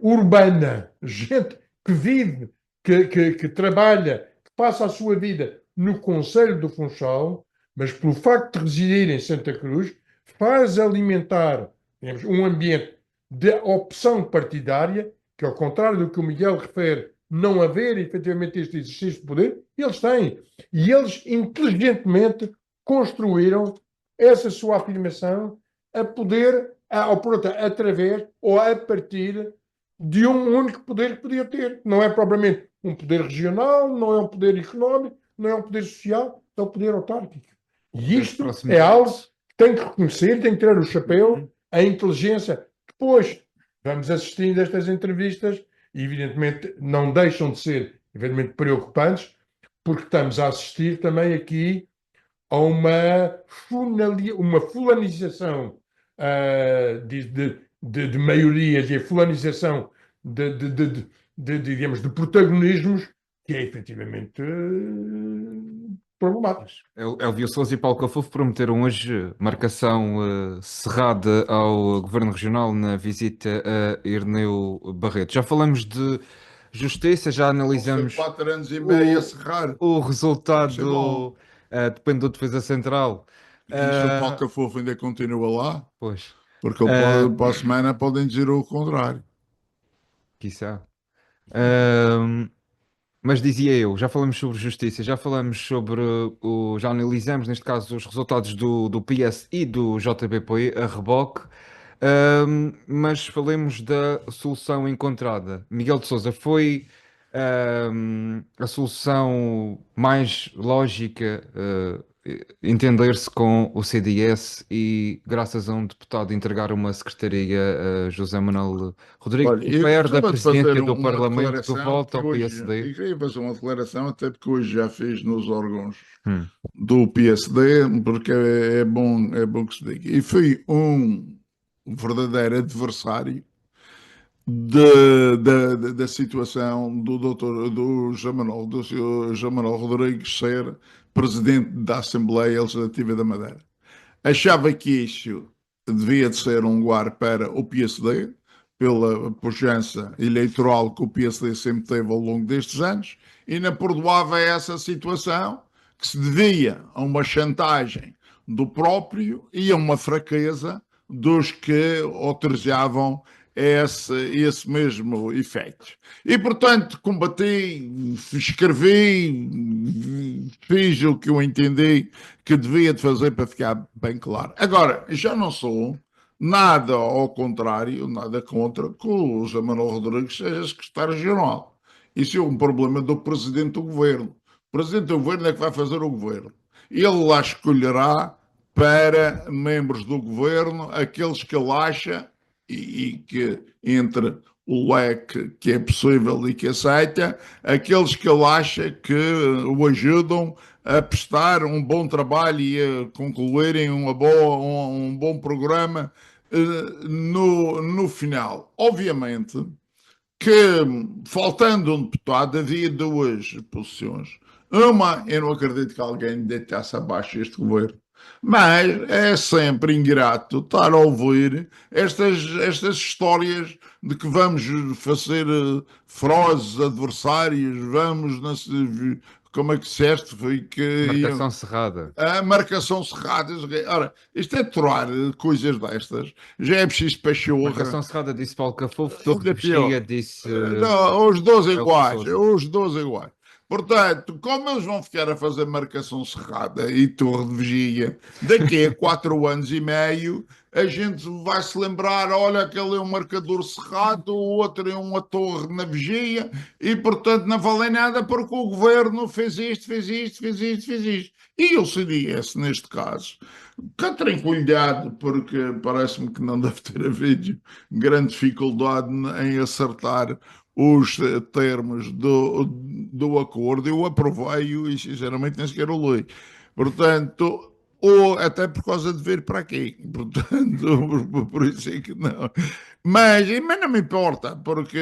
urbana, gente que vive, que trabalha, que passa a sua vida no Concelho do Funchal, mas pelo facto de residir em Santa Cruz, faz alimentar, digamos, um ambiente de opção partidária, que ao contrário do que o Miguel refere, não haver efetivamente este exercício de poder, eles têm. E eles inteligentemente construíram essa sua afirmação a poder, através ou a partir de um único poder que podia ter. Não é propriamente um poder regional, não é um poder económico, não é um poder social, é um poder autárquico. E isto é algo que tem que reconhecer, tem que tirar o chapéu, a inteligência. Depois, vamos assistindo a estas entrevistas e, evidentemente, não deixam de ser, evidentemente, preocupantes, porque estamos a assistir também aqui a uma fulanização de maiorias e a fulanização digamos, de protagonismos que é efetivamente problemático. Elvio Sousa e Paulo Cafofo prometeram hoje marcação cerrada ao Governo Regional na visita a Irneu Barreto. Já falamos de justiça, já analisamos 4 anos e meio a cerrar. o Isso é resultado, bom. depende do Defesa Central. E se o Paulo Cafofo ainda continua lá, Pois, porque ele para a semana podem dizer o contrário. quiçá. Mas dizia eu, já falamos sobre justiça, já falamos sobre já analisamos, neste caso, os resultados do PS e do JBP a reboque, mas falemos da solução encontrada. Miguel de Sousa, foi a solução mais lógica entender-se com o CDS e, graças a um deputado, entregar uma secretaria a José Manuel Rodrigues, Olha, eu perde a gostava de fazer presidência do uma Parlamento de declaração volta que ao hoje, PSD. e queria fazer uma declaração até porque hoje já fiz nos órgãos Hum. do PSD, porque é bom que se diga. E fui um verdadeiro adversário da situação do Sr. João Manuel Rodrigues ser presidente da Assembleia Legislativa da Madeira. Achava que isso devia de ser um lugar para o PSD, pela pujança eleitoral que o PSD sempre teve ao longo destes anos, e não perdoava essa situação que se devia a uma chantagem do próprio e a uma fraqueza dos que autorizavam esse mesmo efeito. E, portanto, combati, escrevi, fiz o que eu entendi que devia de fazer para ficar bem claro. Agora, já não sou nada ao contrário, nada contra que o José Manuel Rodrigues seja secretário regional. Isso é um problema do Presidente do Governo. O Presidente do Governo é que vai fazer o Governo. Ele lá escolherá para membros do Governo aqueles que ele acha e que entre o leque que é possível e que aceita, aqueles que ele acha que o ajudam a prestar um bom trabalho e a concluírem um bom programa no final. Obviamente que, faltando um deputado, havia duas posições. Uma, eu não acredito que alguém deitasse abaixo este governo. Mas é sempre ingrato estar a ouvir estas histórias de que vamos fazer ferozes adversários, como é que disseste? Foi que Marcação cerrada. a marcação cerrada. Ora, isto é troar coisas destas. Já é preciso pachorra. Marcação cerrada disse Paulo Cafofo, Ainda Torre de pior. Bexiga disse. Não, os dois Elcio iguais, Sousa. os dois iguais. Portanto, como eles vão ficar a fazer marcação cerrada e torre de vigia, daqui a 4 anos e meio, a gente vai se lembrar: olha, aquele é um marcador cerrado, o outro é uma torre na vigia, e portanto não valem nada porque o governo fez isto, fez isto, fez isto, fez isto. E o CDS, neste caso, cá tranquilhado, porque parece-me que não deve ter havido grande dificuldade em acertar os termos do acordo. Eu aprovei-o e sinceramente nem sequer o li. Portanto, ou até por causa de vir para aqui. Portanto, por isso é que não. Mas não me importa, porque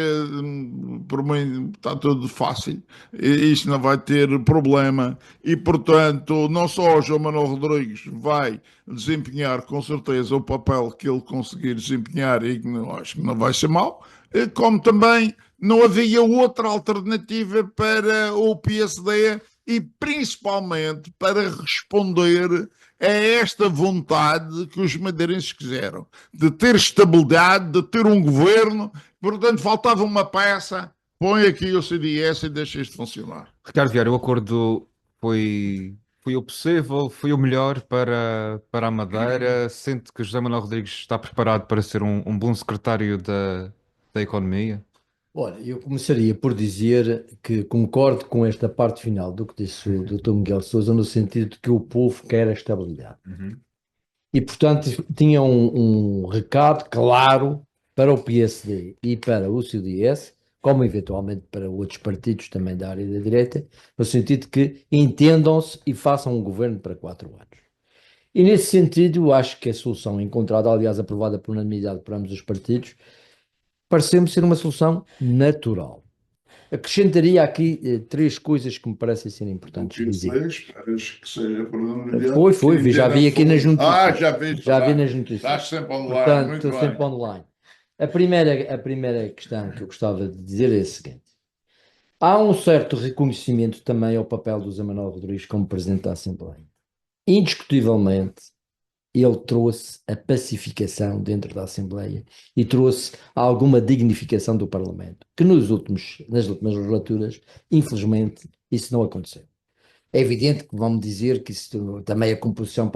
por mim está tudo fácil. Isto não vai ter problema. E, portanto, não só o João Manuel Rodrigues vai desempenhar com certeza o papel que ele conseguir desempenhar, e que acho que não vai ser mau, como também não havia outra alternativa para o PSD e principalmente para responder a esta vontade que os madeirenses quiseram, de ter estabilidade, de ter um governo. Portanto, faltava uma peça, põe aqui o CDS e deixa isto funcionar. Ricardo Vieira, o acordo foi o possível, foi o melhor para a Madeira. Sente que José Manuel Rodrigues está preparado para ser um bom secretário da Economia? Olha, eu começaria por dizer que concordo com esta parte final do que disse o Dr. Miguel Sousa, no sentido de que o povo quer a estabilidade. E, portanto, tinha um recado claro para o PSD e para o CDS, como eventualmente para outros partidos também da área da direita, no sentido de que entendam-se e façam um governo para 4 anos. E, nesse sentido, eu acho que a solução encontrada, aliás, aprovada por unanimidade por ambos os partidos, pareceu-me ser uma solução natural. Acrescentaria aqui 3 coisas que me parecem ser importantes dizer. Esperas que seja Foi, já vi aqui nas notícias. já viste. Já vi nas notícias. Estás sempre online, Portanto, muito estou bem. sempre online. A primeira questão que eu gostava de dizer é a seguinte. Há um certo reconhecimento também ao papel do José Manuel Rodrigues como Presidente da Assembleia. Indiscutivelmente, ele trouxe a pacificação dentro da Assembleia e trouxe alguma dignificação do Parlamento, que nas últimas legislaturas, infelizmente, isso não aconteceu. É evidente que vão-me dizer que isso, também a composição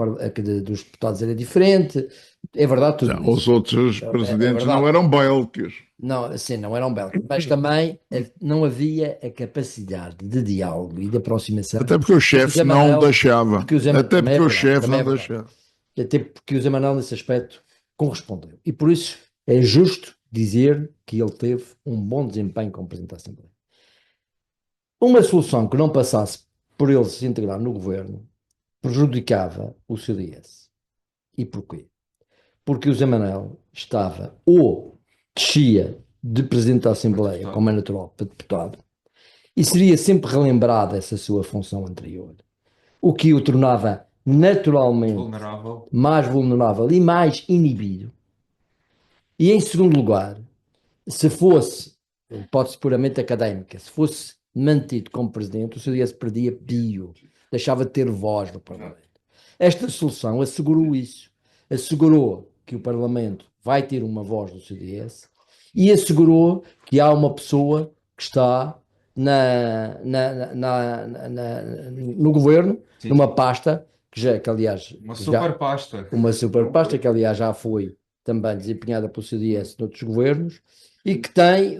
dos deputados era diferente, é verdade tudo isso. Os outros presidentes verdade. não eram belgas. Não, assim, não eram belgas, mas também não havia a capacidade de diálogo e de aproximação. Até porque o chefe não deixava. Até porque o chefe não deixava. Até porque o José Manuel, nesse aspecto, correspondeu. E por isso é justo dizer que ele teve um bom desempenho como Presidente da Assembleia. Uma solução que não passasse por ele se integrar no governo prejudicava o CDS. E porquê? Porque o José Manuel estava ou descia de Presidente da Assembleia, como é natural, para deputado, e seria sempre relembrada essa sua função anterior, o que o tornava naturalmente mais vulnerável e mais inibido. E em segundo lugar, se fosse, hipótese puramente académica, se fosse mantido como presidente, o CDS perdia pio, deixava de ter voz no Parlamento. Esta solução assegurou isso, assegurou que o Parlamento vai ter uma voz do CDS e assegurou que há uma pessoa que está no governo, sim, numa pasta que aliás uma super pasta que aliás já foi também desempenhada pelo CDS noutros governos e que tem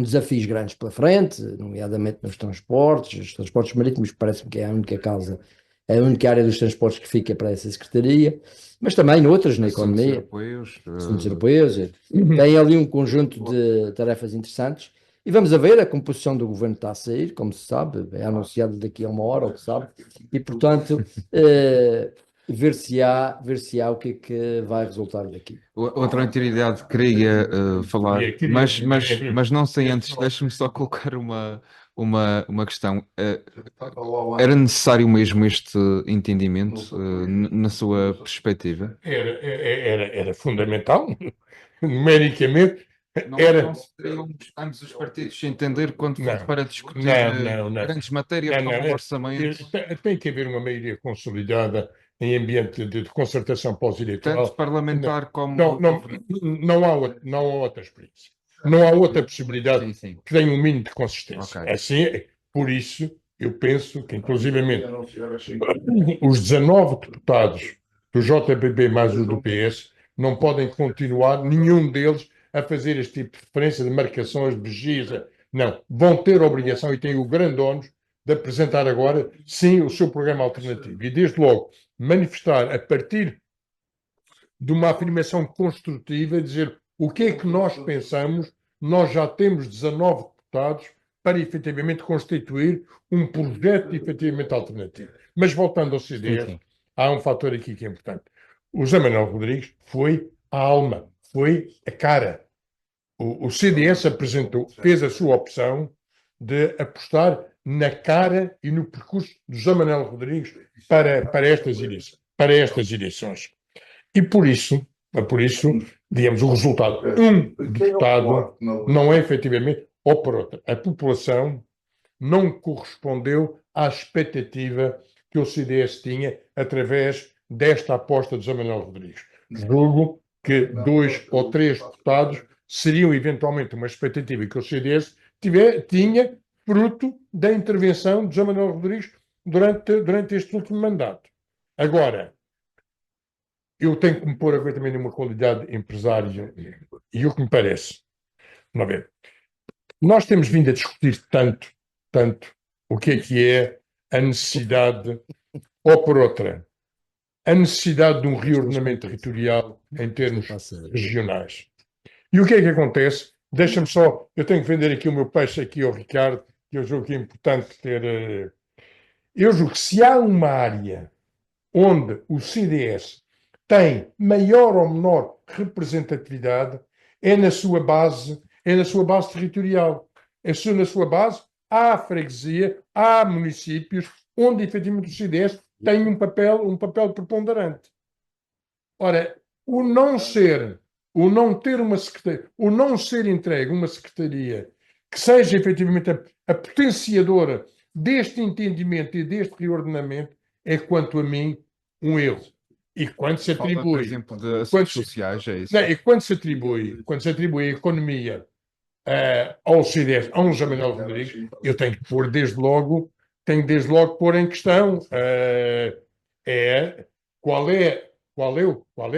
desafios grandes pela frente, nomeadamente nos transportes, os transportes marítimos parece-me que é a única área dos transportes que fica para essa secretaria, mas também noutras, na economia, assuntos europeus, tem ali um conjunto de tarefas interessantes. E vamos a ver, a composição do governo está a sair, como se sabe, é anunciado daqui a uma hora, ou que sabe, e portanto ver-se-á o que é que vai resultar daqui. Outra entidade queria falar, mas não sei antes, deixe-me só colocar uma uma questão. Era necessário mesmo este entendimento, na sua perspectiva? Era fundamental, numericamente, Não se poderiam ambos os partidos se entender quando Não. for para discutir Não. grandes matérias Não, como não, o orçamento. Tem que haver uma maioria consolidada em ambiente de concertação pós-eleitoral. Tanto parlamentar como Não há outra experiência. Não há outra possibilidade Sim, sim. que tenha um mínimo de consistência. Ok. Assim, por isso, eu penso que, inclusivamente, os 19 deputados do JPP mais o do PS não podem continuar, nenhum deles, a fazer este tipo de referência de marcações, de vigias. Não. Vão ter a obrigação e têm o grande ônus de apresentar agora, sim, o seu programa alternativo. E, desde logo, manifestar a partir de uma afirmação construtiva, dizer o que é que nós pensamos, nós já temos 19 deputados para efetivamente constituir um projeto efetivamente alternativo. Mas voltando ao CDS, Sim. há um fator aqui que é importante. O José Manuel Rodrigues foi a alma, foi a cara. O CDS fez a sua opção de apostar na cara e no percurso do José Manuel Rodrigues para estas eleições. E por isso, digamos, o resultado, um deputado não é efetivamente, ou por outra, a população não correspondeu à expectativa que o CDS tinha através desta aposta de José Manuel Rodrigues. Julgo que 2 ou 3 deputados seriam eventualmente uma expectativa que o CDS tinha fruto da intervenção de José Manuel Rodrigues durante este último mandato. Agora, eu tenho que me pôr agora também numa qualidade de empresário, e o que me parece, vamos ver, nós temos vindo a discutir tanto o que é a necessidade, ou por outra, a necessidade de um reordenamento territorial em termos regionais. E o que é que acontece? Deixa-me só, eu tenho que vender aqui o meu peixe aqui ao Ricardo, que eu julgo que é importante ter. Eu julgo que se há uma área onde o CDS tem maior ou menor representatividade, é na sua base territorial. É na sua base, há freguesia, há municípios onde efetivamente o CDS tem um papel preponderante. Ora, o não ter uma secretaria, o não ser entregue uma secretaria que seja efetivamente a potenciadora deste entendimento e deste reordenamento é, quanto a mim, um erro. E quando se Falta, por atribui, exemplo, de assuntos sociais, é isso? não, e quando se atribui a economia ao CDS, a um José Manuel Rodrigues, eu tenho que pôr desde logo pôr em questão qual é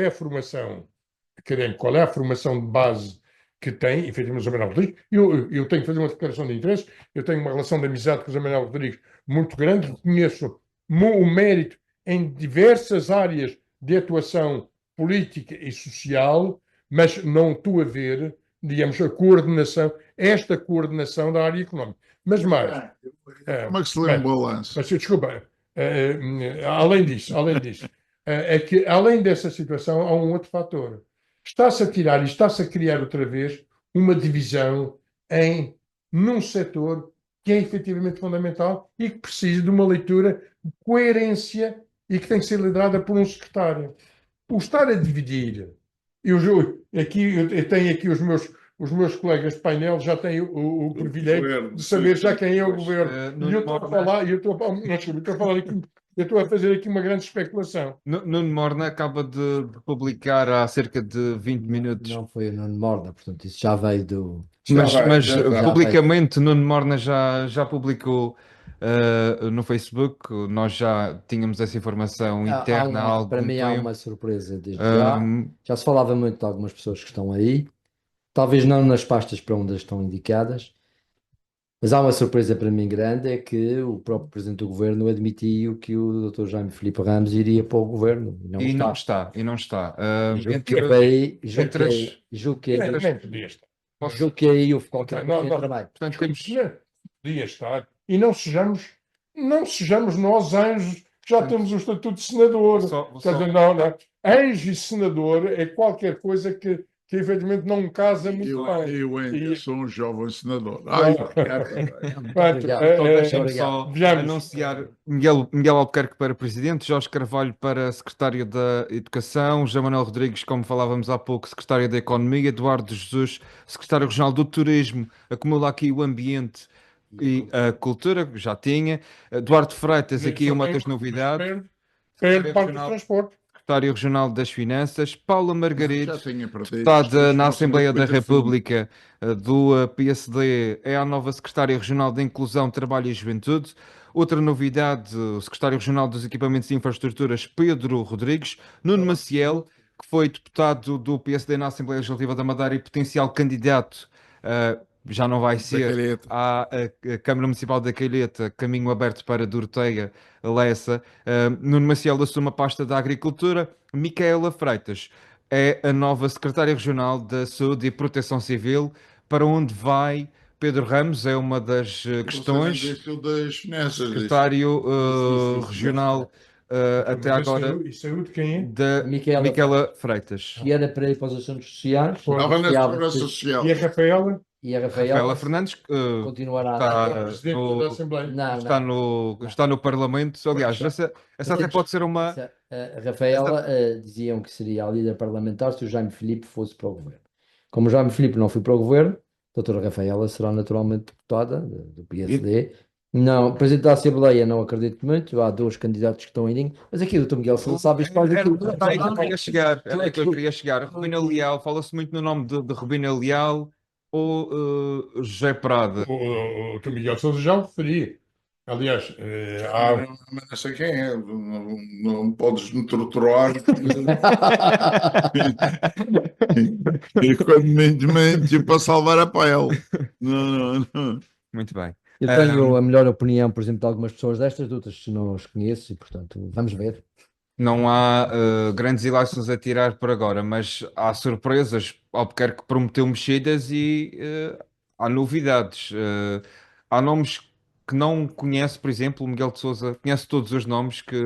a formação académica, qual é a formação de base que tem, efetivamente, o José Manuel Rodrigues. Eu tenho que fazer uma declaração de interesse, eu tenho uma relação de amizade com o José Manuel Rodrigues muito grande, reconheço o mérito em diversas áreas de atuação política e social, mas não estou a ver, digamos, esta coordenação da área económica. Mas mais... Como é que se lê um balanço? Mas, desculpa, além disso, é que, além dessa situação, há um outro fator. Está-se a criar outra vez uma divisão num setor que é efetivamente fundamental e que precisa de uma leitura de coerência e que tem que ser liderada por um secretário. O estar a dividir, eu tenho aqui os meus colegas de painel já têm o privilégio de saber já quem é o governo. E eu estou a fazer aqui uma grande especulação. Nuno Morna acaba de publicar há cerca de 20 minutos. Não foi o Nuno Morna, portanto, isso já veio do. Mas já publicamente Nuno Morna já publicou no Facebook. Nós já tínhamos essa informação interna há algum para mim há tempo. uma surpresa desde já. Já se falava muito de algumas pessoas que estão aí, talvez não nas pastas para onde estão indicadas, mas há uma surpresa para mim grande, é que o próprio Presidente do Governo admitiu que o Dr. Jaime Filipe Ramos iria para o Governo. E não está. Julgo que aí houve qualquer coisa também. Portanto, temos... Podia estar. E não sejamos nós anjos, que já temos o estatuto de senador. Quer dizer, não. Anjo e senador é qualquer coisa que que infelizmente não casa muito Eu, bem. eu ainda E- sou um jovem senador. Ai, caramba. Pronto, Obrigado. Então é, deixa-me obrigado. só Vejamos. anunciar Miguel Albuquerque para Presidente, Jorge Carvalho para Secretário da Educação, José Manuel Rodrigues, como falávamos há pouco, Secretário da Economia, Eduardo Jesus, Secretário Regional do Turismo, acumula aqui o Ambiente e a Cultura, que já tinha, Eduardo Freitas, aqui uma das novidades, Perde parte do Regional. transporte. Secretário Regional das Finanças, Paula Já Margarides, tinha partido. deputada na Isto Assembleia da foi muito fundo. República do PSD, é a nova Secretária Regional de Inclusão, Trabalho e Juventude. Outra novidade, o Secretário Regional dos Equipamentos e Infraestruturas, Pedro Rodrigues. Nuno Maciel, que foi deputado do PSD na Assembleia Legislativa da Madeira e potencial candidato, já não vai ser, Calheta. à Câmara Municipal da Calheta, caminho aberto para Doroteia, Lessa. Nuno Maciel assume a pasta da Agricultura. Micaela Freitas é a nova Secretária Regional da Saúde e Proteção Civil, para onde vai Pedro Ramos, é uma das questões. Isso das finanças. Secretário Isso. Regional até Mas a agora saúde quem é? da Micaela Micaela Freitas. Que era para ir para os assuntos sociais. Estava na Sociava- Segurança Social. E a Rafaela? E a Rafaela Rafaela Fernandes continuará está a Presidente no- da Assembleia. Não, está não. está no Parlamento. Aliás, Pois. essa até pode ser uma. A Rafaela diziam que seria a líder parlamentar se o Jaime Filipe fosse para o governo. Como o Jaime Filipe não foi para o governo, a doutora Rafaela será naturalmente deputada do PSD. Não, presidente da Assembleia não acredito muito, há 2 candidatos que estão em linha, mas aqui o doutor Miguel Silva sabe isto mais do Era que eu. aí que eu queria chegar. Era aí que eu queria chegar. Rubina Leal, fala-se muito no nome de Rubina Leal ou José Prada. O Dr. Miguel Sousa já o referi. Aliás, há Mas não sei quem é. Não podes me torturar. E quando mente para salvar a pele. Não. Muito bem. Eu tenho a melhor opinião, por exemplo, de algumas pessoas destas, de outras não os conheço e, portanto, vamos ver. Não há grandes ilaços a tirar por agora, mas há surpresas. Albuquerque prometeu mexidas e há novidades. Há nomes que não conhece, por exemplo, o Miguel de Sousa conhece todos os nomes que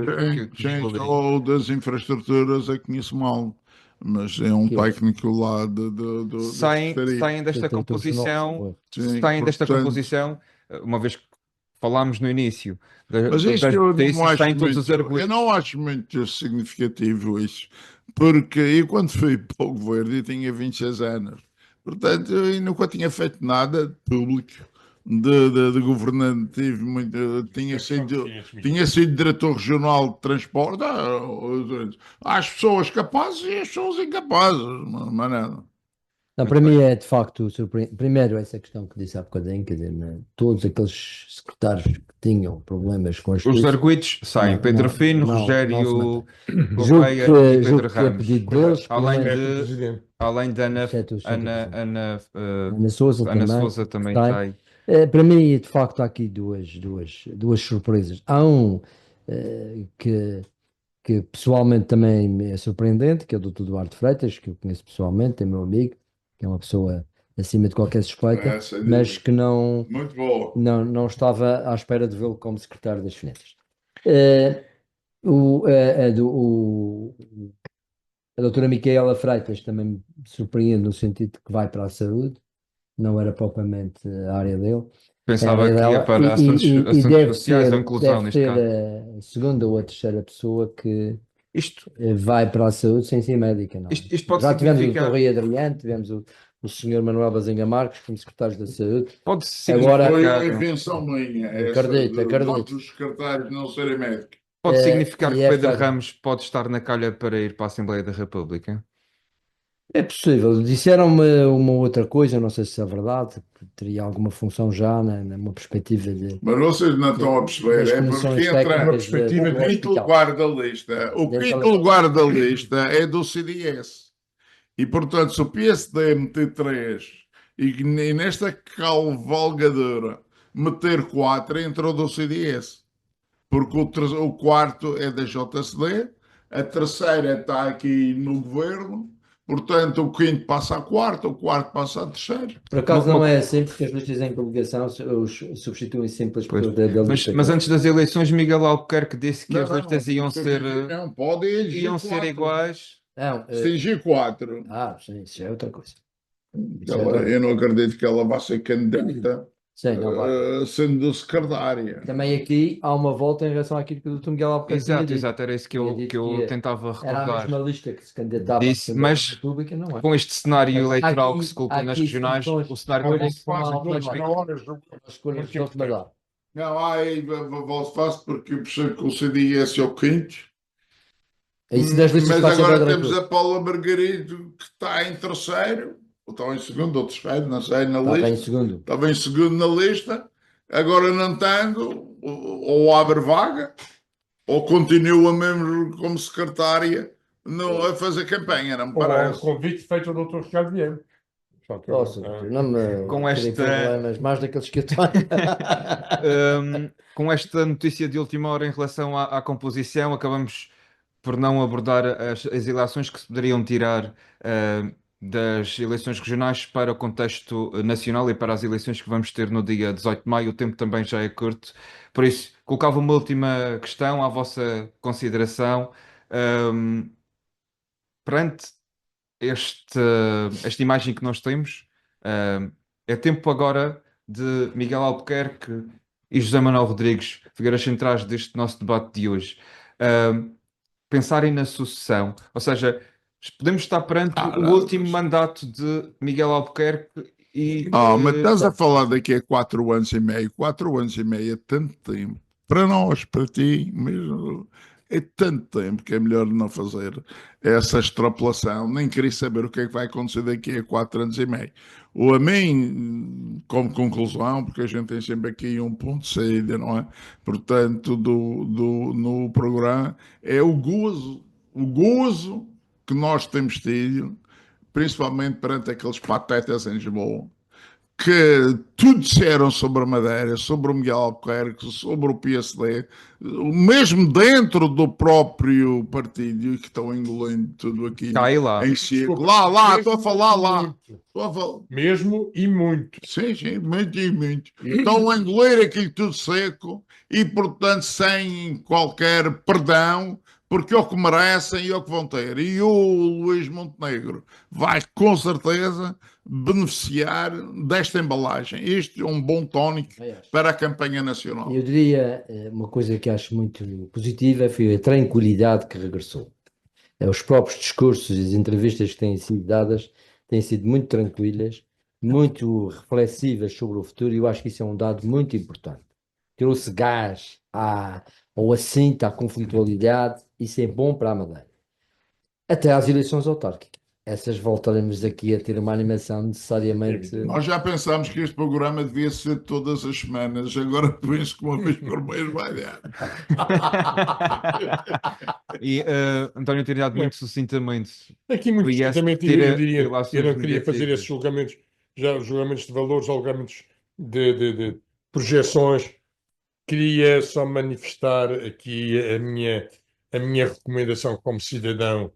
Sim, Rodrigo. só das infraestruturas é que conheço mal. Mas é um Que- técnico lá da saem Secretaria. desta Doutor composição, Jornal, Sim, saem desta portanto, composição, uma vez que falámos no início Mas das isto eu notícias, não acho saem todos os muito, argumentos. eu não acho muito significativo isso, porque eu quando fui para o governo eu tinha 26 anos, portanto eu nunca tinha feito nada de público, de governativo, tinha sido diretor regional de transporte, há as pessoas capazes e as pessoas incapazes, mas nada. Não, para mim é de facto surpreendente. Primeiro, essa questão que disse há bocadinho, quer dizer, todos aqueles secretários que tinham problemas com as Os arguidos saem, Não, Pedro não, Fino, não, Rogério julgo Gouveia e que, Pedro julgo que é Ramos. pedido deles, Além pelo é menos, de, presidente. além de Ana, exceto os Ana, Ana, Ana Sousa Ana também. Sousa também sai. sai. Para mim, de facto, há aqui duas surpresas. Há um que pessoalmente também me é surpreendente, que é o Dr. Duarte Freitas, que eu conheço pessoalmente, é meu amigo, que é uma pessoa acima de qualquer suspeita, Sem mas dúvida. que não, Muito boa. não estava à espera de vê-lo como secretário das Finanças. Eh, a doutora Micaela Freitas também me surpreende no sentido de que vai para a saúde, não era propriamente a área dele. Pensava Era que ia dela, para assuntos deve sociais ser, ou inclusão, deve neste ser caso. a segunda ou a terceira pessoa que Isto, vai para a saúde sem ser médica, não. isto pode Já tivemos o significar, Dr. Rui Adriano, tivemos o Sr. Manuel Bazenga Marques como secretário da Saúde. pode Agora- Foi significar, uma invenção minha, essa Acredito, de acredito. todos os secretários não serem médicos. pode significar e que esta- Pedro Ramos pode estar na calha para ir para a Assembleia da República. É possível. Disseram-me uma outra coisa, não sei se é verdade, que teria alguma função já numa perspectiva de. Mas vocês não estão a perceber, das é comissões porque entra Uma técnicas perspectiva do o quinto hospital. lugar da lista. O Dentro quinto da- lugar da lista é do CDS. E, portanto, se o PSD meter 3 e nesta cavalgadora meter 4, entrou do CDS. Porque o quarto é da JCD, a terceira está aqui no governo, portanto, o quinto passa a quarto, o quarto passa a terceiro. Por acaso não é assim, porque as listas em coligação os substituem sempre as Pois. pessoas da Mas antes das eleições, Miguel Albuquerque disse que Não, as listas iam ser não pode iguais. Não, Tem G4. sim, isso é outra coisa. Isso é outra- Eu não acredito que ela vá ser candidata, Sim, não vai. sendo secretária. Também aqui há uma volta em relação àquilo que o Dr. Miguel Albuquerque tinha Exato, dito. exato, era isso que Tinha eu, dito que eu que tentava era a recordar. mesma lista que se candidatava à Disse, Assembleia da mas República, não é? com este cenário Mas há eleitoral que aqui- se colocou há nas aqui regionais, soluções. o cenário Há também muito fácil, Não, todos não, na hora, As escolhas de Dr. Manuel. Não, aí vou fácil porque eu percebo que o CDS é o quinto. É isso das listas Mas para a Assembleia agora da temos República. a Paula Margarido, que está em terceiro, ou está em segundo, ou terceiro, não sei, na Está bem em lista. segundo. Estava em segundo na lista. Agora não estando, ou abre vaga, ou continua mesmo como secretária a fazer campanha, não me Ou há um parece. convite feito ao Dr. Ricardo Vieira. Só que eu Nossa, não me Com tirei esta- problemas mais daqueles que eu tenho. Com esta notícia de última hora em relação à composição, acabamos por não abordar as eleições que se poderiam tirar das eleições regionais para o contexto nacional e para as eleições que vamos ter no dia 18 de maio. O tempo também já é curto, por isso colocava uma última questão à vossa consideração. Um, Perante esta imagem que nós temos, é tempo agora de Miguel Albuquerque e José Manuel Rodrigues, figuras centrais deste nosso debate de hoje, pensarem na sucessão. Ou seja, podemos estar perante o não, último mandato de Miguel Albuquerque e... Mas estás a falar daqui a 4 anos e meio. 4 anos e meio é tanto tempo. Para nós, para ti, mesmo, é tanto tempo que é melhor não fazer essa extrapolação. Nem queria saber o que é que vai acontecer daqui a 4 anos e meio. Ou a mim, como conclusão, porque a gente tem sempre aqui um ponto de saída, não é? Portanto, no programa, é o gozo que nós temos tido, principalmente perante aqueles patetas em Lisboa, que tudo disseram sobre a Madeira, sobre o Miguel Albuquerque, sobre o PSD, mesmo dentro do próprio partido, que estão engolindo tudo aqui Está aí lá. em círculo. Desculpa, Lá, mesmo estou a falar e lá. muito. Estou a falar. Mesmo e muito. Sim, muito e muito. Estão a engolir aquilo tudo seco e, portanto, sem qualquer perdão, porque é o que merecem e é o que vão ter. E o Luís Montenegro vai, com certeza, beneficiar desta embalagem. Isto é um bom tónico para a campanha nacional. Eu diria uma coisa que acho muito positiva foi a tranquilidade que regressou. Os próprios discursos e as entrevistas que têm sido dadas têm sido muito tranquilas, muito reflexivas sobre o futuro, e eu acho que isso é um dado muito importante. Trouxe gás ao assinto, à conflitualidade, isso é bom para a Madeira. Até às eleições autárquicas. Essas voltaremos aqui a ter uma animação necessariamente. Nós já pensámos que este programa devia ser todas as semanas, agora penso que uma vez por mês vai dar. E António Trindade, muito sucintamente, Aqui muito Conhece justamente ter eu diria, relações eu não queria fazer mediáticas. esses julgamentos, já os julgamentos de valores, julgamentos de projeções. Queria só manifestar aqui a minha recomendação como cidadão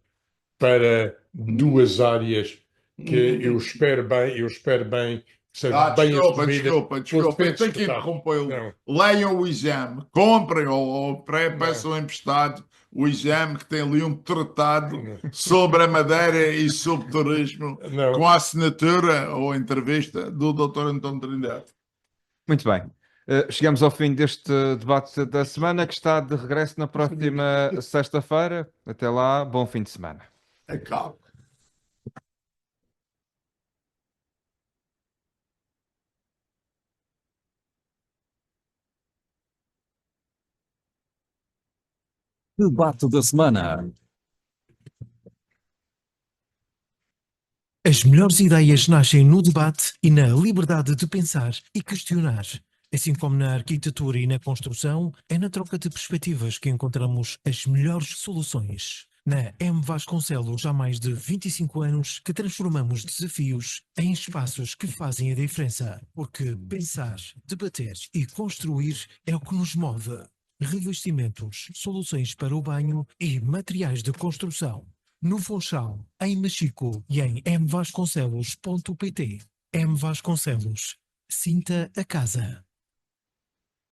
para duas áreas que eu espero bem que sejam bem assumidas Desculpa, pelos eu diferentes tenho que deputados. interrompê-lo. Não. Leiam o exame, comprem ou peçam emprestado o exame, que tem ali um tratado sobre a Madeira e sobre o turismo, Não. com a assinatura ou a entrevista do Dr. António Trindade. Muito bem. Chegamos ao fim deste debate da semana, que está de regresso na próxima sexta-feira. Até lá, bom fim de semana. Acaba. Debate da semana. As melhores ideias nascem no debate e na liberdade de pensar e questionar. Assim como na arquitetura e na construção, é na troca de perspectivas que encontramos as melhores soluções. Na M. Vasconcelos, há mais de 25 anos que transformamos desafios em espaços que fazem a diferença. Porque pensar, debater e construir é o que nos move. Revestimentos, soluções para o banho e materiais de construção. No Funchal, em Machico e em mvasconcelos.pt. M. Vasconcelos. Sinta a casa.